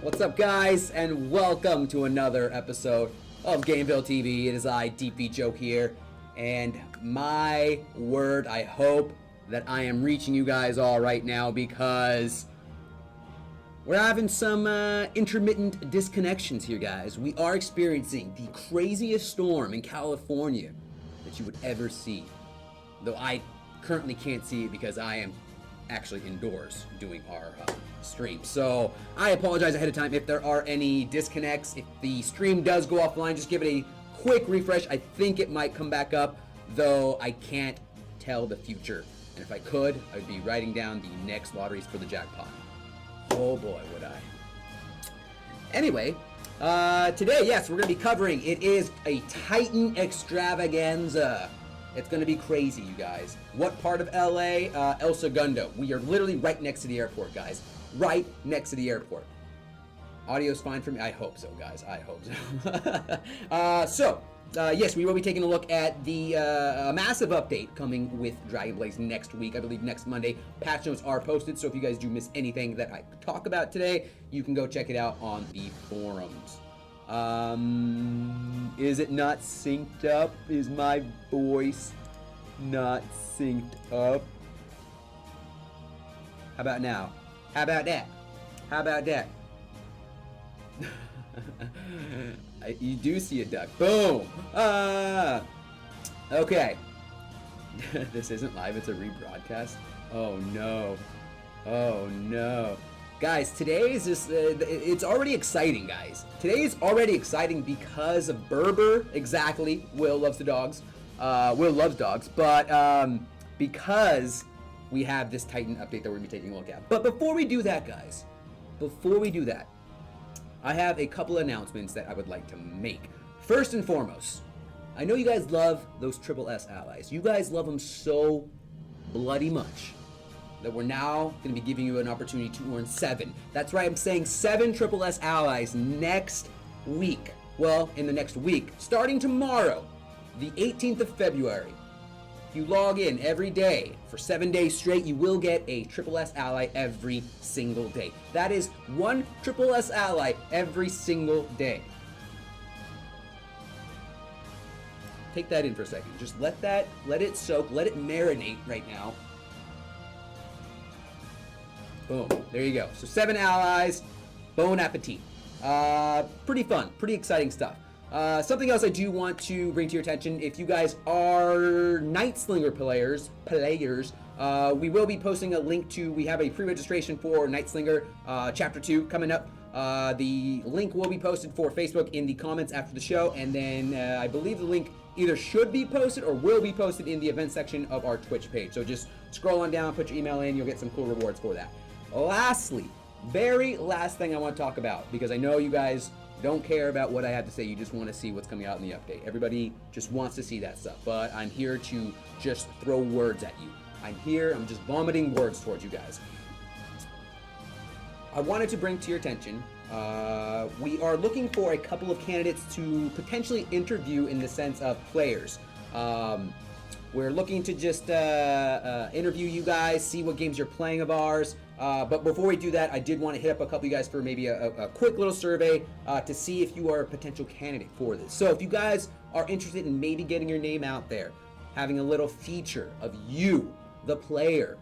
What's up, guys, and welcome to another episode of GAMEVIL TV. It is I, DP Joke here, and my word, I hope that I am reaching you guys all right now because we're having some intermittent disconnections here, guys. We are experiencing the craziest storm in California that you would ever see, though I currently can't see it because I am actually indoors doing our stream. So I apologize ahead of time if there are any disconnects. If the stream does go offline, just give it a quick refresh. I think it might come back up, though I can't tell the future. And if I could, I'd be writing down the next lotteries for the jackpot. Oh boy, would I. Anyway, today, yes, we're going to be covering, it is a Titan Extravaganza. It's going to be crazy, you guys. What part of LA? El Segundo. We are literally right next to the airport, guys. Right next to the airport. Audio's fine for me. I hope so, guys. I hope so. Yes, we will be taking a look at the massive update coming with Dragon Blaze next week. I believe next Monday. Patch notes are posted, so if you guys do miss anything that I talk about today, you can go check it out on the forums. Is it not synced up? Is my voice not synced up? How about now? How about that? How about that? You do see a duck. Boom! Okay. This isn't live, it's a rebroadcast. Oh no. Oh no. Guys, today is just, it's already exciting, guys. Today is already exciting because of Berber, exactly. Will loves the dogs. Will loves dogs, but because we have this Titan update that we're going to be taking a look at. But before we do that, guys, before we do that, I have a couple announcements that I would like to make. First and foremost, I know you guys love those Triple S allies. You guys love them so bloody much that we're now going to be giving you an opportunity to earn 7. That's right, I'm saying 7 Triple S allies next week. Well, in the next week, starting tomorrow, the 18th of February. If you log in every day for 7 days straight, you will get a Triple S ally every single day. That is 1 Triple S ally every single day. Take that in for a second. Just let it soak, let it marinate right now. Boom, there you go. So 7 allies, bon appetit. Pretty fun, pretty exciting stuff. Something else I do want to bring to your attention, if you guys are Night Slinger players, we will be posting a link to, we have a pre-registration for Night Slinger Chapter 2 coming up. The link will be posted for Facebook in the comments after the show, and then I believe the link either should be posted or will be posted in the event section of our Twitch page. So just scroll on down, put your email in, you'll get some cool rewards for that. Lastly, very last thing I want to talk about, because I know you guys don't care about what I have to say, you just want to see what's coming out in the update. Everybody just wants to see that stuff, but I'm here to just throw words at you. I'm just vomiting words towards you guys. I wanted to bring to your attention, we are looking for a couple of candidates to potentially interview in the sense of players. We're looking to just interview you guys, see what games you're playing of ours. But before we do that, I did want to hit up a couple of you guys for maybe a quick little survey to see if you are a potential candidate for this. So if you guys are interested in maybe getting your name out there, having a little feature of you, the player,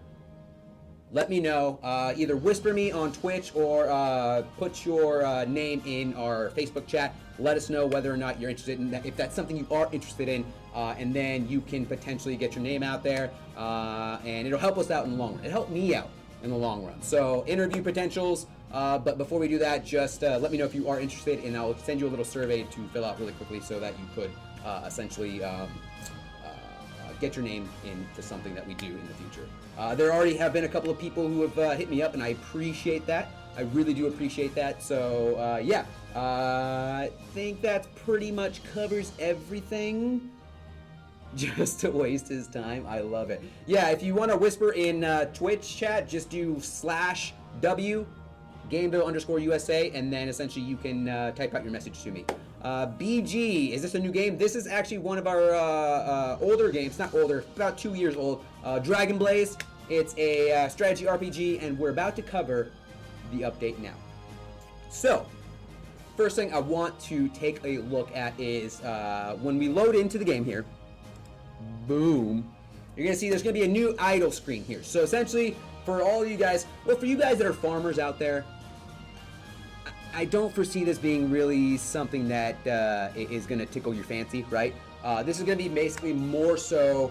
let me know. Either whisper me on Twitch or put your name in our Facebook chat. Let us know whether or not you're interested in that, if that's something you are interested in, and then you can potentially get your name out there, and it'll help us out in the long run. It'll help me out in the long run. So interview potentials, but before we do that, just let me know if you are interested, and I'll send you a little survey to fill out really quickly so that you could essentially get your name into something that we do in the future. There already have been a couple of people who have hit me up, and I appreciate that. I really do appreciate that. So yeah, I think that pretty much covers everything. Just to waste his time. I love it. Yeah, if you want to whisper in Twitch chat, just do /W GAMEVIL_USA, and then essentially you can type out your message to me. BG, is this a new game? This is actually one of our older games, not older, about 2 years old. Dragon Blaze. It's a strategy RPG, and we're about to cover the update now. So, first thing I want to take a look at is when we load into the game here, boom, you're going to see there's going to be a new idle screen here. So essentially, for all of you guys, well, for you guys that are farmers out there, I don't foresee this being really something that is going to tickle your fancy, right? This is going to be basically more so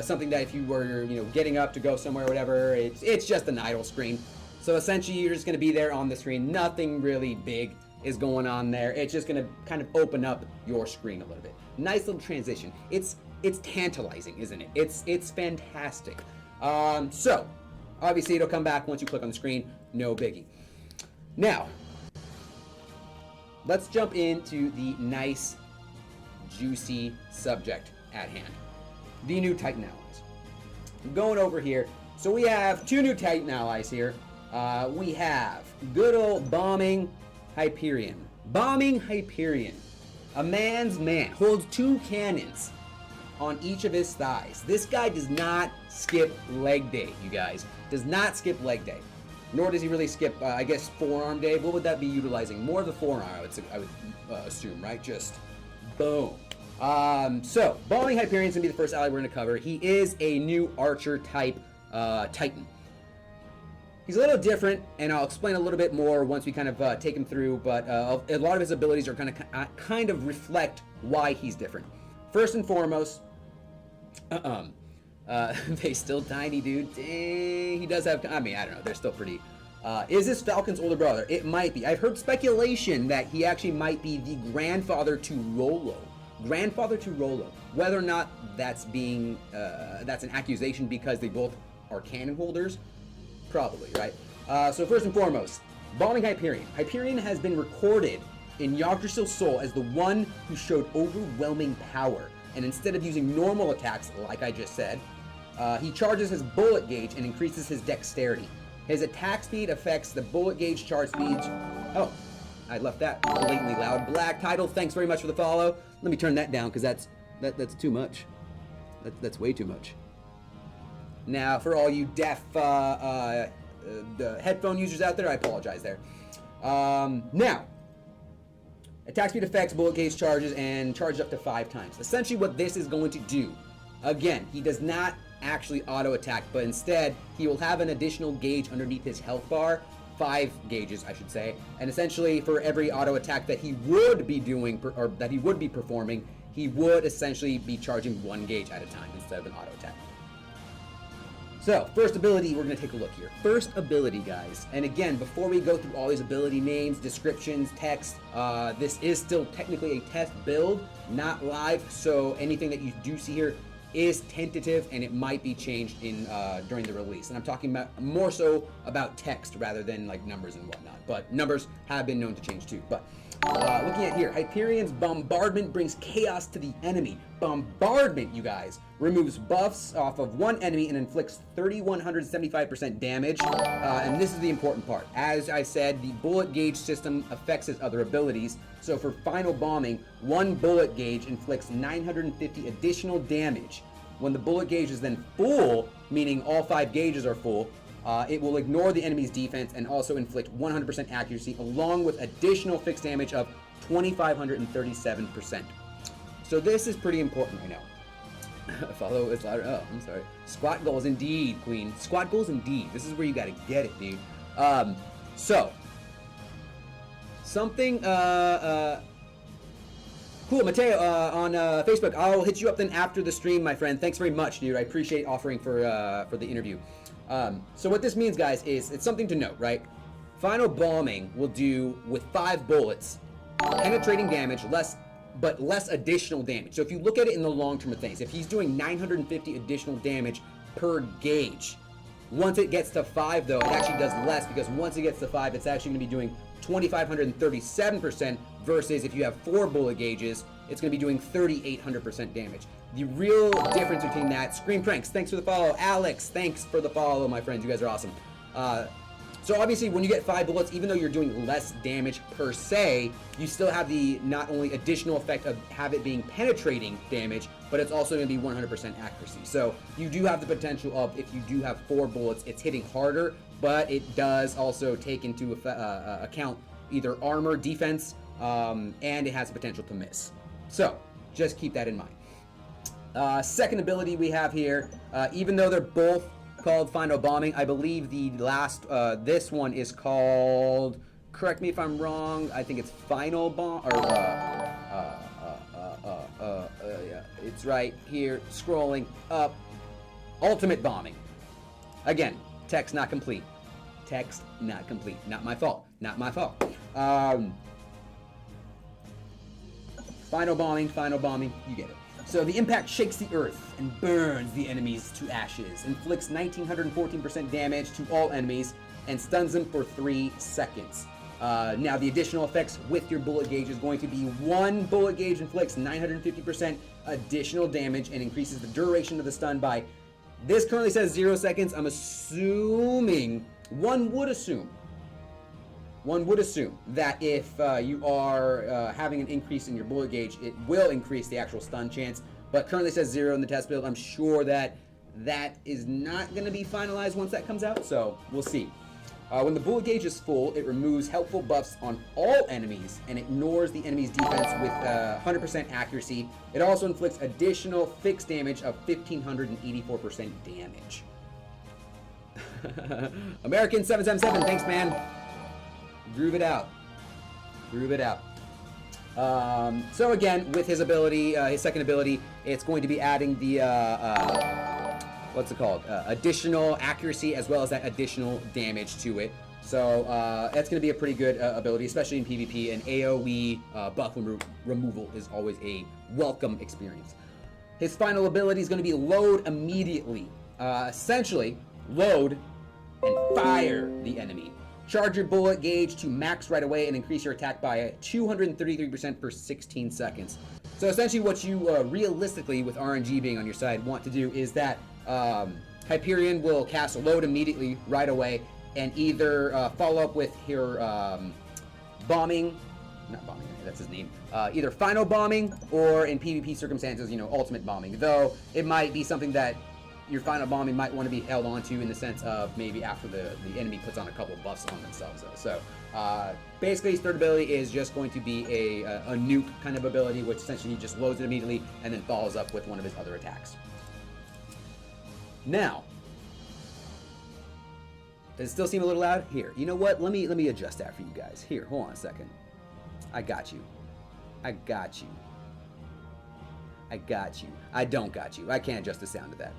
something that if you were, getting up to go somewhere or whatever, it's just an idle screen. So essentially, you're just going to be there on the screen. Nothing really big is going on there. It's just going to kind of open up your screen a little bit. Nice little transition. It's tantalizing, isn't it? It's fantastic. So obviously, it'll come back once you click on the screen. No biggie. Now, let's jump into the nice, juicy subject at hand. The new Titan allies. I'm going over here. So we have 2 new Titan allies here. We have good old Bombing Hyperion. Bombing Hyperion. A man's man. Holds 2 cannons on each of his thighs. This guy does not skip leg day, you guys. Does not skip leg day. Nor does he really skip, I guess, forearm day. What would that be utilizing? More of the forearm, I would assume, right? Just boom. So, Bombing Hyperion's going to be the first ally we're going to cover. He is a new archer type Titan. He's a little different, and I'll explain a little bit more once we kind of take him through, but a lot of his abilities are going to kind of reflect why he's different. First and foremost, they still tiny, dude. Dang, he does have, I mean, I don't know, they're still pretty. Is this Falcon's older brother? It might be. I've heard speculation that he actually might be the grandfather to Rollo. Grandfather to Rollo. Whether or not that's being, that's an accusation because they both are cannon holders, probably, right? So first and foremost, Bombing Hyperion. Hyperion has been recorded in Yggdrasil's soul as the one who showed overwhelming power. And instead of using normal attacks, like I just said, he charges his bullet gauge and increases his dexterity. His attack speed affects the bullet gauge charge speed. Oh, I left that blatantly loud. Black Title, thanks very much for the follow. Let me turn that down because that's too much. That's way too much. Now, for all you deaf the headphone users out there, I apologize there. Now, attack speed affects bullet gauge charges and charges up to 5 times. Essentially what this is going to do, again, he does not actually auto attack, but instead he will have an additional gauge underneath his health bar, 5 gauges I should say, and essentially for every auto attack that he would be doing, or that he would be performing, he would essentially be charging 1 gauge at a time instead of an auto attack. So, first ability, we're going to take a look here. First ability, guys. And again, before we go through all these ability names, descriptions, text, this is still technically a test build, not live. So anything that you do see here is tentative and it might be changed in during the release. And I'm talking about more so about text rather than like numbers and whatnot. But numbers have been known to change too. But looking at here, Hyperion's Bombardment brings chaos to the enemy. Bombardment, you guys, removes buffs off of one enemy and inflicts 3,175% damage. And this is the important part. As I said, the bullet gauge system affects his other abilities. So for final bombing, 1 bullet gauge inflicts 950 additional damage. When the bullet gauge is then full, meaning all 5 gauges are full, it will ignore the enemy's defense and also inflict 100% accuracy along with additional fixed damage of 2,537%. So this is pretty important right now. Follow is louder. Oh, I'm sorry. Squat goals indeed, Queen. Squat goals indeed. This is where you gotta get it, dude. So something cool, Mateo on Facebook. I'll hit you up then after the stream, my friend. Thanks very much, dude. I appreciate offering for the interview. So what this means, guys, is it's something to note, right? Final bombing will do with 5 bullets, penetrating damage, less additional damage. So if you look at it in the long term of things, if he's doing 950 additional damage per gauge, once it gets to 5 though, it actually does less because once it gets to 5, it's actually going to be doing 2,537% versus if you have 4 bullet gauges, it's going to be doing 3,800% damage. The real difference between that, Scream Pranks, thanks for the follow. Alex, thanks for the follow, my friends. You guys are awesome. So obviously when you get 5 bullets, even though you're doing less damage per se, you still have the not only additional effect of have it being penetrating damage, but it's also going to be 100% accuracy. So you do have the potential of, if you do have 4 bullets, it's hitting harder, but it does also take into account either armor, defense, and it has the potential to miss. So just keep that in mind. Second ability we have here, even though they're both called Final Bombing, I believe the last, this one is called, correct me if I'm wrong, I think it's Final Bomb, or, yeah, it's right here, scrolling up, Ultimate Bombing. Again, text not complete. Text not complete. Not my fault. Not my fault. Final bombing, you get it. So the impact shakes the earth and burns the enemies to ashes, inflicts 1914% damage to all enemies, and stuns them for 3 seconds. Now the additional effects with your bullet gauge is going to be 1 bullet gauge inflicts 950% additional damage and increases the duration of the stun by, this currently says 0 seconds. I'm assuming, one would assume that if you are having an increase in your bullet gauge, it will increase the actual stun chance, but currently says 0 in the test build. I'm sure that that is not going to be finalized once that comes out, so we'll see. When the bullet gauge is full, it removes helpful buffs on all enemies and ignores the enemy's defense with 100% accuracy. It also inflicts additional fixed damage of 1,584% damage. American 777, thanks, man. Groove it out. So again, with his ability, his second ability, it's going to be adding the, what's it called? Additional accuracy as well as that additional damage to it. So that's going to be a pretty good ability, especially in PvP, and AoE buff removal is always a welcome experience. His final ability is going to be load immediately. Essentially, load and fire the enemy. Charge your bullet gauge to max right away and increase your attack by 233% for 16 seconds. So essentially what you realistically, with RNG being on your side, want to do is that Hyperion will cast a load immediately right away and either follow up with your that's his name, either final bombing or in PvP circumstances, ultimate bombing. Though it might be something that your final bombing might want to be held onto in the sense of maybe after the enemy puts on a couple buffs on themselves. So basically his third ability is just going to be a nuke kind of ability, which essentially he just loads it immediately and then follows up with one of his other attacks. Now, does it still seem a little loud? Here, you know what? Let me adjust that for you guys. Here, hold on a second. I got you. I don't got you. I can't adjust the sound of that.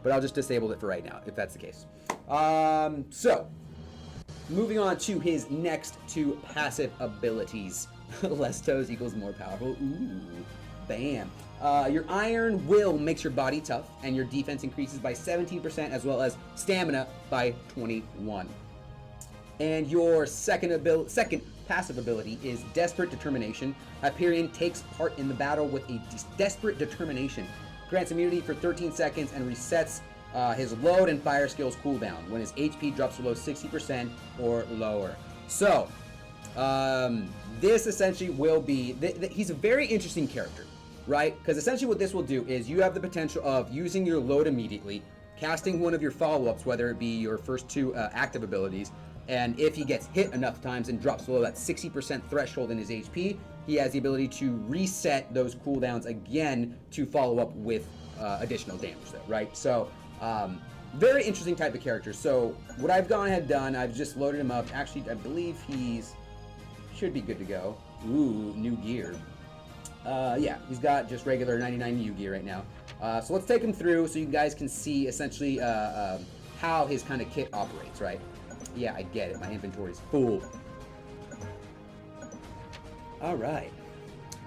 But I'll just disable it for right now, if that's the case. So, moving on to his next 2 passive abilities. Less toes equals more powerful. Ooh, bam. Your Iron Will makes your body tough, and your defense increases by 17%, as well as stamina by 21. And your second passive ability is Desperate Determination. Hyperion takes part in the battle with a desperate determination. Grants immunity for 13 seconds and resets his load and fire skills cooldown when his HP drops below 60% or lower. So, this essentially will be, he's a very interesting character, right? Because essentially what this will do is you have the potential of using your load immediately, casting one of your follow-ups, whether it be your first 2 active abilities, and if he gets hit enough times and drops below that 60% threshold in his HP, he has the ability to reset those cooldowns again to follow up with additional damage though, right? So, very interesting type of character. So, what I've gone ahead and done, I've just loaded him up. Actually, I believe should be good to go. Ooh, new gear. Yeah, he's got just regular 99 new gear right now. So let's take him through so you guys can see essentially how his kind of kit operates, right? Yeah, I get it. My inventory is full. All right.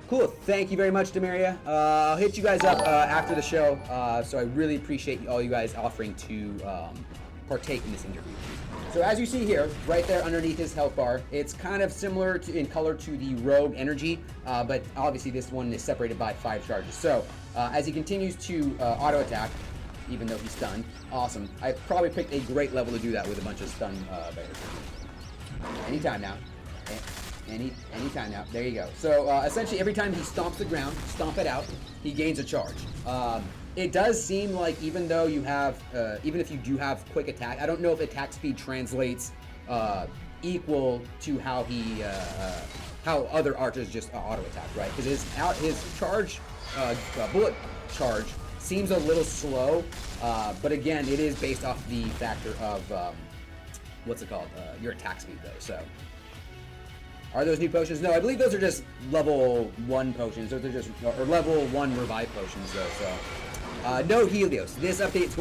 Cool. Thank you very much, Demaria. I'll hit you guys up after the show. So I really appreciate all you guys offering to partake in this interview. So as you see here, right there underneath his health bar, it's kind of similar in color to the Rogue Energy, but obviously this one is separated by 5 charges. So as he continues to auto attack, even though he's stunned. Awesome. I probably picked a great level to do that with a bunch of stun bears. Anytime now. Anytime now. There you go. So essentially every time he stomps the ground, stomp it out, he gains a charge. It does seem like even though you have, even if you do have quick attack, I don't know if attack speed translates equal to how he, how other archers just auto attack, right? Because his charge, bullet charge seems a little slow, but again, it is based off the factor of, what's it called? Your attack speed though, so. Are those new potions? No, I believe those are just level 1 potions. Those are just, or level 1 revive potions though, so. No Helios. This update is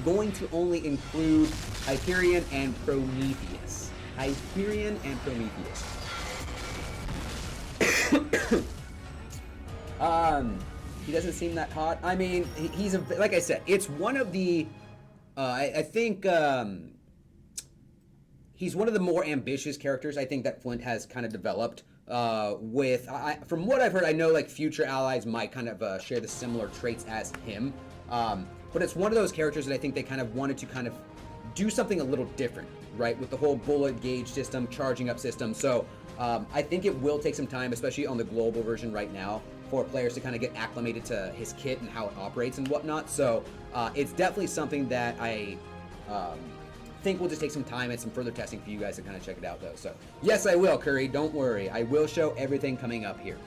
going to only include Hyperion and Prometheus. Hyperion and Prometheus. He doesn't seem that hot. I mean, he's like I said, it's one of the, I think, he's one of the more ambitious characters I think that Flint has kind of developed. From what I've heard, I know like future allies might kind of share the similar traits as him. But it's one of those characters that I think they kind of wanted to kind of do something a little different, right? With the whole bullet gauge system, charging up system. So I think it will take some time, especially on the global version right now, for players to kind of get acclimated to his kit and how it operates and whatnot. So it's definitely something that I think will just take some time and some further testing for you guys to kind of check it out though. So yes, I will, Curry, don't worry. I will show everything coming up here.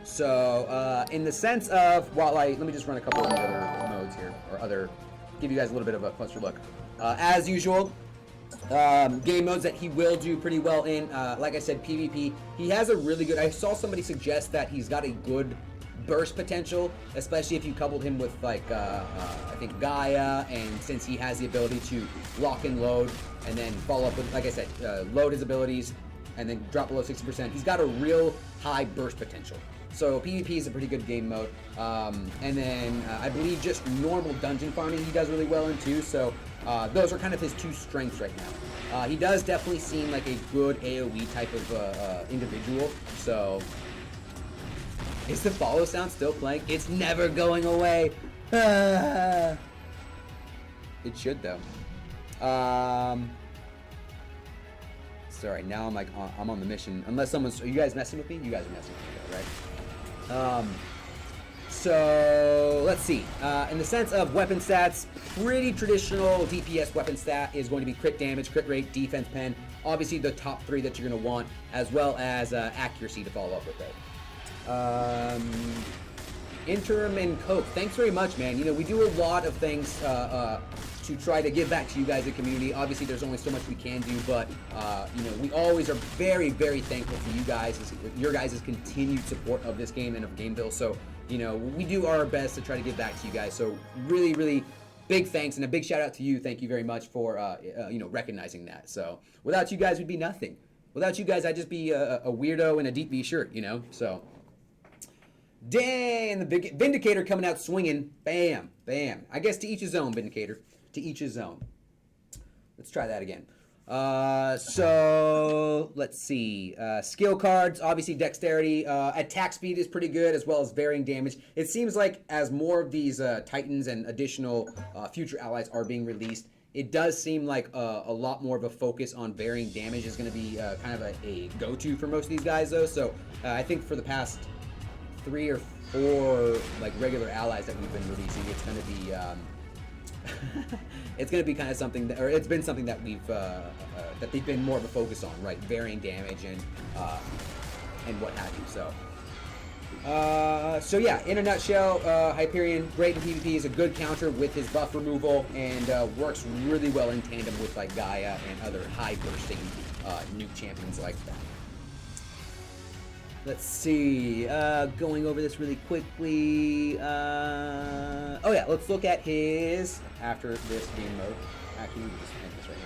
So in the sense of, let me just run a couple of other modes here, or give you guys a little bit of a closer look. As usual, game modes that he will do pretty well in, like I said, PvP. He has a really good, I saw somebody suggest that he's got a good burst potential, especially if you coupled him with like, I think Gaia, and since he has the ability to lock and load, and then follow up with, like I said, load his abilities, and then drop below 60%. He's got a real high burst potential. So PvP is a pretty good game mode. And then I believe just normal dungeon farming he does really well in too. So those are kind of his two strengths right now. He does definitely seem like a good AoE type of individual. So is the follow sound still playing? It's never going away. It should though. Sorry, now I'm like, I'm on the mission. Unless someone's, are you guys messing with me? You guys are messing with me, right? So let's see. In the sense of weapon stats, pretty traditional DPS weapon stat is going to be crit damage, crit rate, defense pen. Obviously the top 3 that you're going to want, as well as accuracy to follow up with it. Interim and Coke, thanks very much, man. You know, we do a lot of things to try to give back to you guys, the community. Obviously, there's only so much we can do, but you know, we always are very, very thankful for you guys, your guys' continued support of this game and of GAMEVIL. So, you know, we do our best to try to give back to you guys. So, really, really big thanks and a big shout out to you. Thank you very much for you know, recognizing that. So, without you guys, we'd be nothing. Without you guys, I'd just be a weirdo in a Deep V shirt, you know. So. Dang, the big Vindicator coming out swinging. Bam, bam. I guess to each his own, Vindicator. To each his own. Let's try that again. So, let's see. Skill cards, obviously dexterity. Attack speed is pretty good, as well as varying damage. It seems like as more of these Titans and additional future allies are being released, it does seem like a lot more of a focus on varying damage is going to be kind of a go-to for most of these guys, though. So, I think for the past 3 or 4 like regular allies that we've been releasing, it's going to be it's going to be kind of something that, or it's been something that we've that they've been more of a focus on, right? Varying damage and what have you. So yeah, in a nutshell, Hyperion, great in PvP, is a good counter with his buff removal, and works really well in tandem with like Gaia and other high bursting nuke champions like that. Let's see, going over this really quickly. Oh yeah, let's look at his, after this game mode. Actually, we can just end this right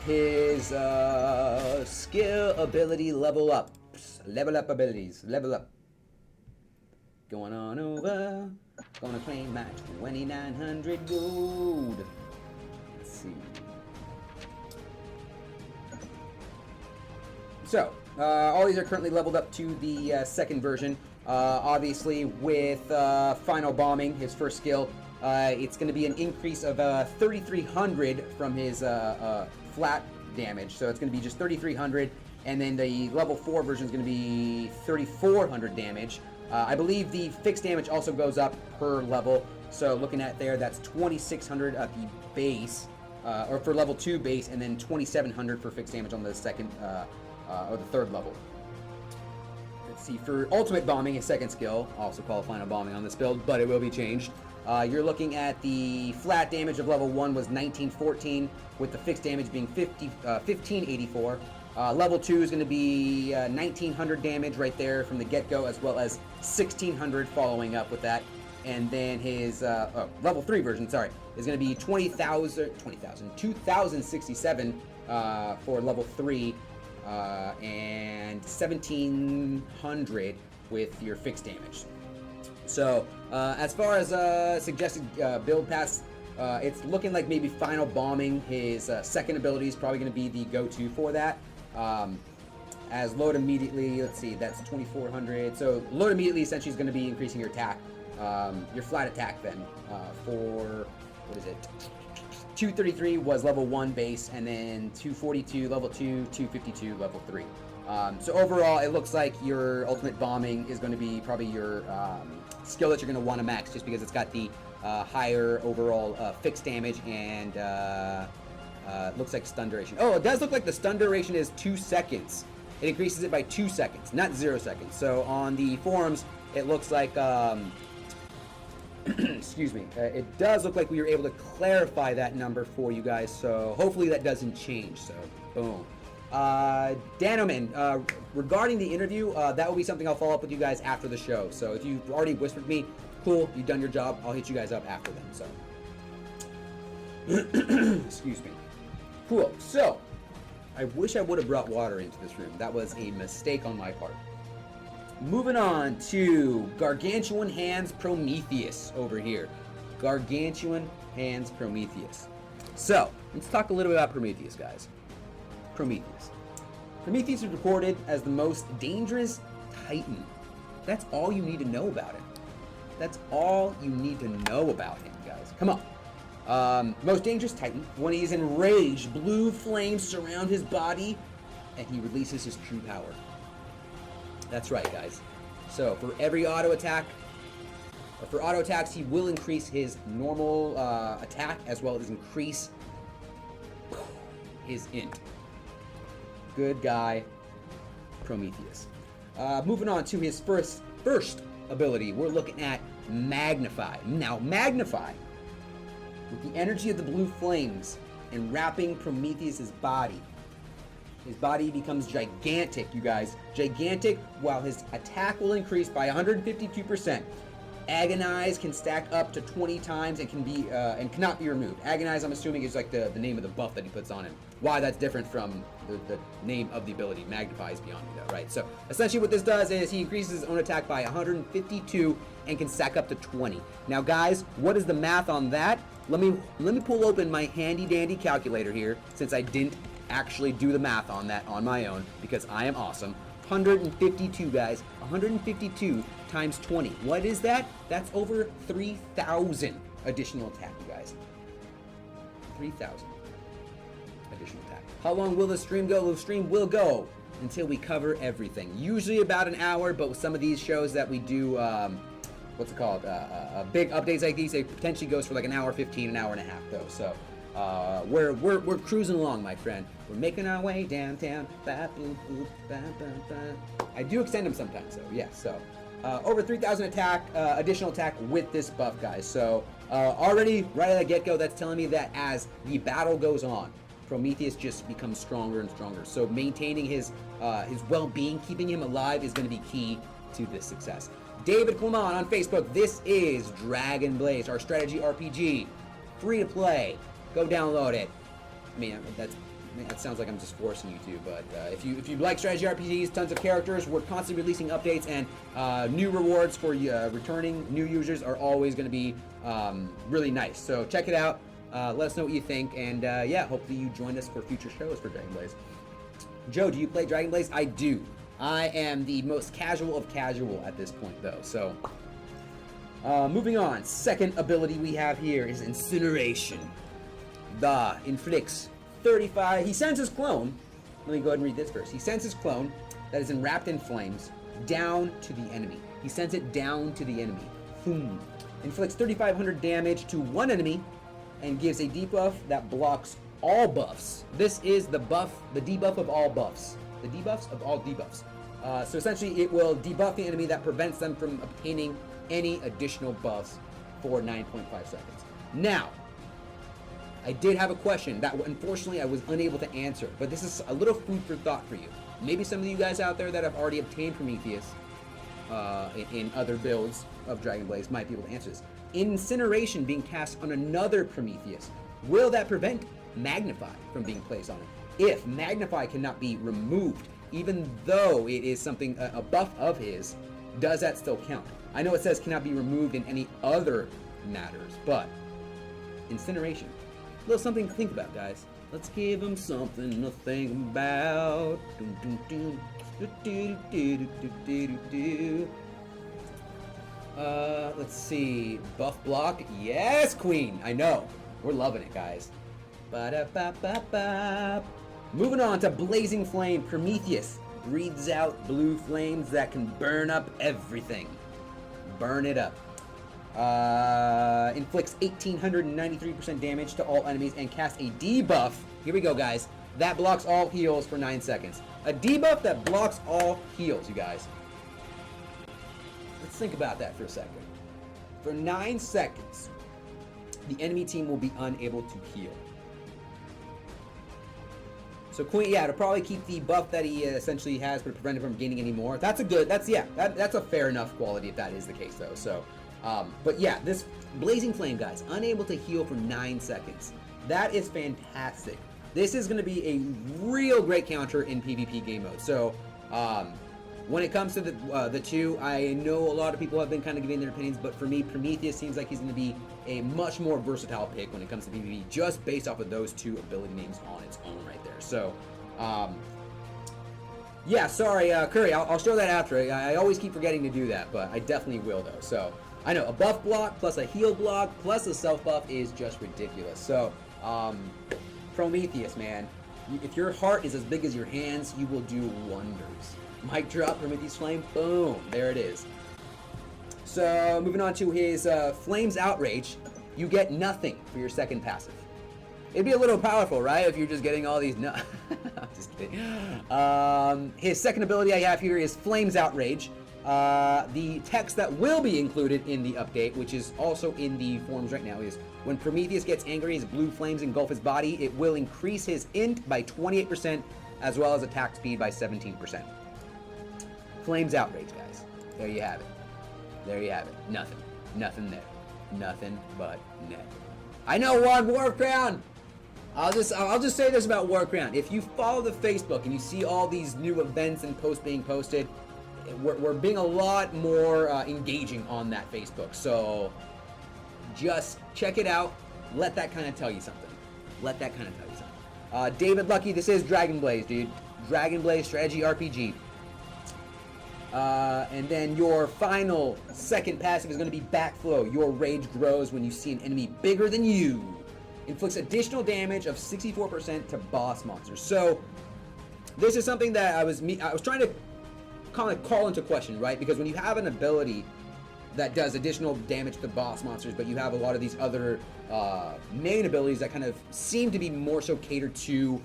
here. His skill ability level up. Level up abilities. Level up. Going on over. Gonna claim my 2,900 gold. Let's see. So, all these are currently leveled up to the second version. Obviously, with Final Bombing, his first skill, It's going to be an increase of 3,300 from his flat damage. So it's going to be just 3,300. And then the level 4 version is going to be 3,400 damage. I believe the fixed damage also goes up per level. So looking at there, that's 2,600 at the base, or for level 2 base, and then 2,700 for fixed damage on the second or the third level. Let's see, for ultimate bombing, his second skill, also qualifying on bombing on this build, but it will be changed. You're looking at the flat damage of level 1 was 1914, with the fixed damage being 1584. Level 2 is going to be 1900 damage right there from the get-go, as well as 1600 following up with that. And then his level 3 version, sorry, is going to be 2067 for level 3, and 1700 with your fixed damage. So as far as suggested build paths, it's looking like maybe final bombing, his second ability is probably going to be the go-to for that. As load immediately, let's see, that's 2400. So load immediately essentially is going to be increasing your attack, your flat attack then, for, what is it? 233 was level 1 base, and then 242 level 2, 252 level 3. So overall, it looks like your ultimate bombing is going to be probably your skill that you're going to want to max, just because it's got the higher overall fixed damage, and looks like stun duration. Oh, it does look like the stun duration is 2 seconds. It increases it by 2 seconds, not 0 seconds. So on the forums, it looks like, excuse me, it does look like we were able to clarify that number for you guys. So hopefully that doesn't change. So boom. Danoman, regarding the interview, that will be something I'll follow up with you guys after the show. So if you've already whispered me, cool, you've done your job. I'll hit you guys up after them. So, excuse me. Cool. So, I wish I would have brought water into this room. That was a mistake on my part. Moving on to Gargantuan Hands Prometheus over here. Gargantuan Hands Prometheus. So, let's talk a little bit about Prometheus, guys. Prometheus. Prometheus is recorded as the most dangerous Titan. That's all you need to know about him. That's all you need to know about him, guys. Come on. Most dangerous Titan. When he is enraged, blue flames surround his body, and he releases his true power. That's right, guys. So for every auto attack, or for auto attacks, he will increase his normal attack as well as increase his int. Good guy, Prometheus. Moving on to his first ability, we're looking at Magnify. Now, Magnify, with the energy of the blue flames enwrapping Prometheus's body, his body becomes gigantic, you guys. Gigantic, while his attack will increase by 152%. Agonize can stack up to 20 times and can be and cannot be removed. Agonize, I'm assuming, is like the name of the buff that he puts on him. Why that's different from the name of the ability. Magnify is beyond me, though, right? So essentially what this does is he increases his own attack by 152 and can stack up to 20. Now, guys, what is the math on that? Let me pull open my handy dandy calculator here, since I didn't actually do the math on that on my own, because I am awesome. 152, guys. 152 times 20. What is that? That's over 3,000 additional attack, you guys. 3,000 additional attack. How long will the stream go? The stream will go until we cover everything. Usually about an hour, but with some of these shows that we do, what's it called? Big updates like these, it potentially goes for like an hour 15, an hour and a half, though. So we're cruising along, my friend. We're making our way downtown. I do extend them sometimes, though. Yeah. So over 3,000 attack, additional attack with this buff, guys. So already right at the get-go, that's telling me that as the battle goes on, Prometheus just becomes stronger and stronger. So maintaining his well-being, keeping him alive, is going to be key to this success. David Clement on Facebook. This is Dragon Blaze, our strategy RPG, free to play. Go download it. I mean, that sounds like I'm just forcing you to, but if you like strategy RPGs, tons of characters, we're constantly releasing updates, and new rewards for returning new users are always going to be really nice. So check it out. Let us know what you think, and yeah, hopefully you join us for future shows for Dragon Blaze. Joe, do you play Dragon Blaze? I do. I am the most casual of casual at this point, though. So Moving on, second ability we have here is Incineration. The inflicts 35. He sends his clone. Let me go ahead and read this first. He sends his clone that is enwrapped in flames down to the enemy. He sends it down to the enemy. Boom. Inflicts 3,500 damage to one enemy and gives a debuff that blocks all buffs. This is the buff, the debuff of all buffs. The debuffs of all debuffs. So essentially it will debuff the enemy that prevents them from obtaining any additional buffs for 9.5 seconds. Now, I did have a question that unfortunately I was unable to answer, but this is a little food for thought for you. Maybe some of you guys out there that have already obtained Prometheus in other builds of Dragon Blaze might be able to answer this. Incineration being cast on another Prometheus, will that prevent Magnify from being placed on it? If Magnify cannot be removed, even though it is something, a buff of his, does that still count? I know it says cannot be removed in any other matters, but Incineration. A little something to think about, guys. Let's give him something to think about. Let's see. Buff block. Yes, Queen. I know. We're loving it, guys. Ba-da-ba-ba-ba. Moving on to Blazing Flame. Prometheus breathes out blue flames that can burn up everything. Burn it up. Inflicts 1,893% damage to all enemies and casts a debuff. Here we go, guys. That blocks all heals for 9 seconds. A debuff that blocks all heals, you guys. Let's think about that for a second. For 9 seconds, the enemy team will be unable to heal. So Queen, yeah, to probably keep the buff that he essentially has, but prevent him from gaining any more. That's a good. That's a fair enough quality if that is the case, though. So, but yeah, this Blazing Flame, guys, unable to heal for 9 seconds. That is fantastic. This is going to be a real great counter in PvP game mode. So, when it comes to the two, I know a lot of people have been kind of giving their opinions, but for me, Prometheus seems like he's going to be a much more versatile pick when it comes to PvP, just based off of those two ability names on its own right there. So, yeah, sorry, Curry, I'll show that after. I always keep forgetting to do that, but I definitely will, though. So, I know, a buff block plus a heal block plus a self buff is just ridiculous. So, Prometheus, man, if your heart is as big as your hands, you will do wonders. Mic drop, Prometheus Flame, boom, there it is. So, moving on to his Flames Outrage, you get nothing for your second passive. It'd be a little powerful, right, if you're just getting all these I'm just kidding. His second ability I have here is Flames Outrage. The text that will be included in the update, which is also in the forums right now, is when Prometheus gets angry, his blue flames engulf his body. It will increase his int by 28%, as well as attack speed by 17%. Flames Outrage, guys. There you have it. There you have it. Nothing. Nothing there. Nothing but net. I know one War Crown. I'll just say this about War Crown. If you follow the Facebook and you see all these new events and posts being posted, we're being a lot more engaging on that Facebook. So just check it out. Let that kind of tell you something. Let that kind of tell you something. David Lucky, this is Dragon Blaze, dude. Dragon Blaze Strategy RPG. And then your final second passive is going to be Backflow. Your rage grows when you see an enemy bigger than you. Inflicts additional damage of 64% to boss monsters. So this is something that I was trying to kind of call into question, right? Because when you have an ability that does additional damage to boss monsters, but you have a lot of these other main abilities that kind of seem to be more so catered to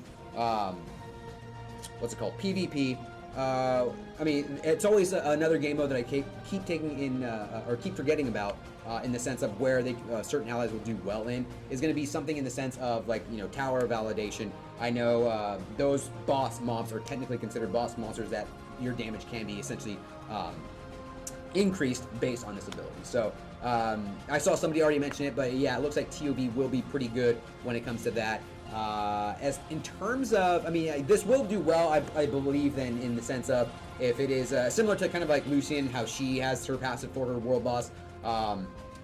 what's it called, PvP. I mean, it's always another game mode that I keep taking in, or keep forgetting about, in the sense of where they certain allies will do well in, is going to be something in the sense of, like, you know, Tower Validation. I know those boss mobs are technically considered boss monsters that your damage can be essentially increased based on this ability. So I saw somebody already mention it, but yeah, it looks like TOV will be pretty good when it comes to that. As in terms of, I mean, this will do well, I believe, then, in the sense of if it is similar to kind of like Lucian, how she has her passive for her world boss.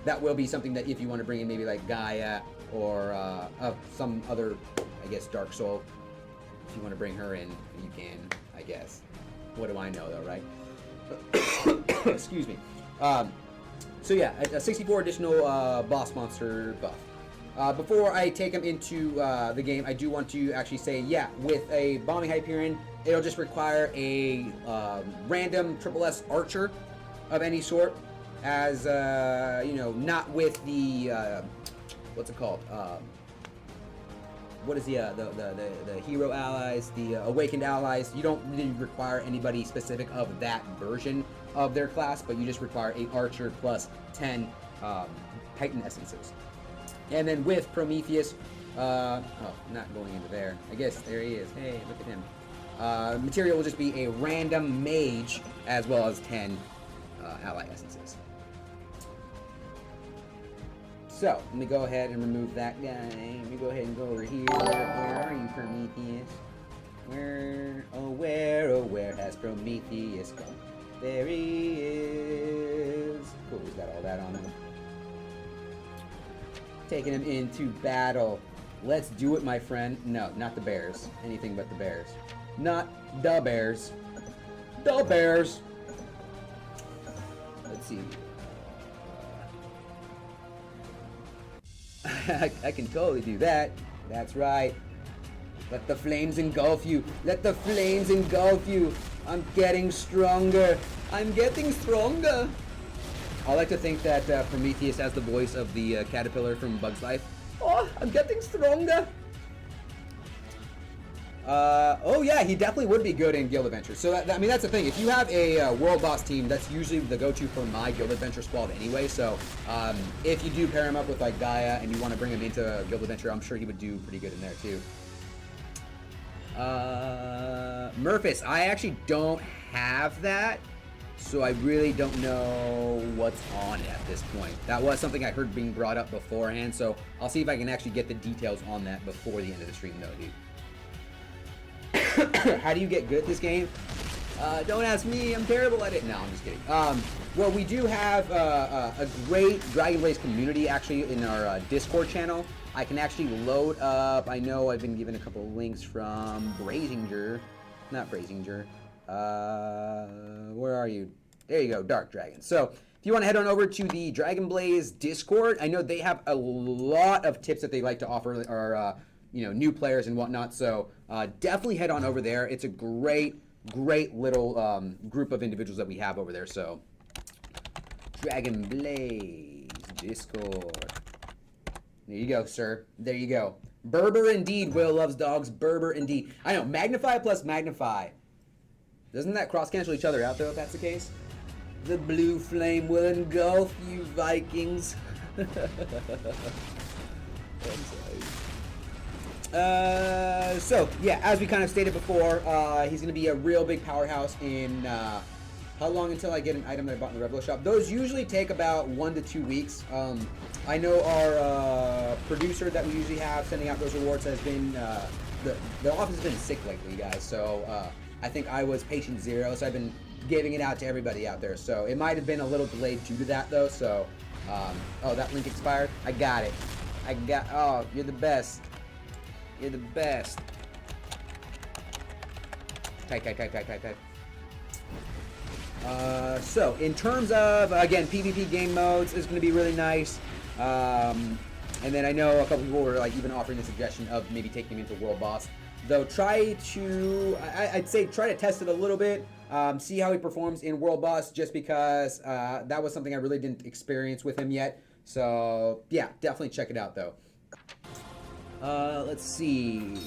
That will be something that if you want to bring in maybe like Gaia or some other, I guess, Dark Soul, if you want to bring her in, you can, I guess. What do I know, though, right? Excuse me. So yeah, a 64 additional boss monster buff. Before I take him into the game, I do want to actually say, yeah, with a bombing Hyperion, it'll just require a random SSS archer of any sort, as you know, not with the what's it called? What is the hero allies, the awakened allies? You don't really require anybody specific of that version of their class, but you just require a archer plus 10 Titan essences. And then with Prometheus, oh, not going into there. I guess there he is. Hey, look at him. Material will just be a random mage as well as 10 ally essences. So, let me go ahead and remove that guy. Let me go ahead and go over here. Where are you, Prometheus? Where has Prometheus gone? There he is. Cool, he's got all that on him. Taking him into battle. Let's do it, my friend. No, not the bears. Anything but the bears. Not the bears. The bears. Let's see. I can totally do that. That's right. Let the flames engulf you. Let the flames engulf you. I'm getting stronger. I'm getting stronger. I like to think that Prometheus has the voice of the caterpillar from Bug's Life. Oh, I'm getting stronger. Oh yeah, he definitely would be good in Guild Adventures. So I mean, that's the thing. If you have a world boss team, that's usually the go-to for my Guild Adventure squad anyway. So if you do pair him up with like Gaia and you want to bring him into Guild Adventure, I'm sure he would do pretty good in there too. Murphys, I actually don't have that, so I really don't know what's on it at this point. That was something I heard being brought up beforehand, so I'll see if I can actually get the details on that before the end of the stream though, dude. How do you get good at this game? Don't ask me, I'm terrible at it. No, I'm just kidding. Well, we do have a great Dragon Blaze community actually in our Discord channel. I can actually load up, I know I've been given a couple of links from Brazinger. Not Brazinger. Where are you? There you go, Dark Dragon. So, if you want to head on over to the Dragon Blaze Discord, I know they have a lot of tips that they like to offer our you know, new players and whatnot. So, definitely head on over there. It's a great little group of individuals that we have over there. So, Dragon Blaze Discord. There you go, sir. There you go. Berber indeed. Will loves dogs. Berber indeed. I know. Magnify plus Magnify. Doesn't that cross-cancel each other out, though, if that's the case? The blue flame will engulf you, Vikings. So, yeah, as we kind of stated before, he's going to be a real big powerhouse in... how long until I get an item that I bought in the Revelo shop? Those usually take about 1 to 2 weeks. I know our producer that we usually have sending out those rewards has been, the office has been sick lately, guys. So I think I was patient zero, so I've been giving it out to everybody out there. So it might have been a little delayed due to that though. So, oh, that link expired? I got it. Oh, you're the best. You're the best. Type. So, in terms of, again, PvP game modes is going to be really nice. And then I know a couple people were like even offering the suggestion of maybe taking him into World Boss. Though I'd say try to test it a little bit, see how he performs in World Boss, just because that was something I really didn't experience with him yet. So, yeah, definitely check it out though. Let's see.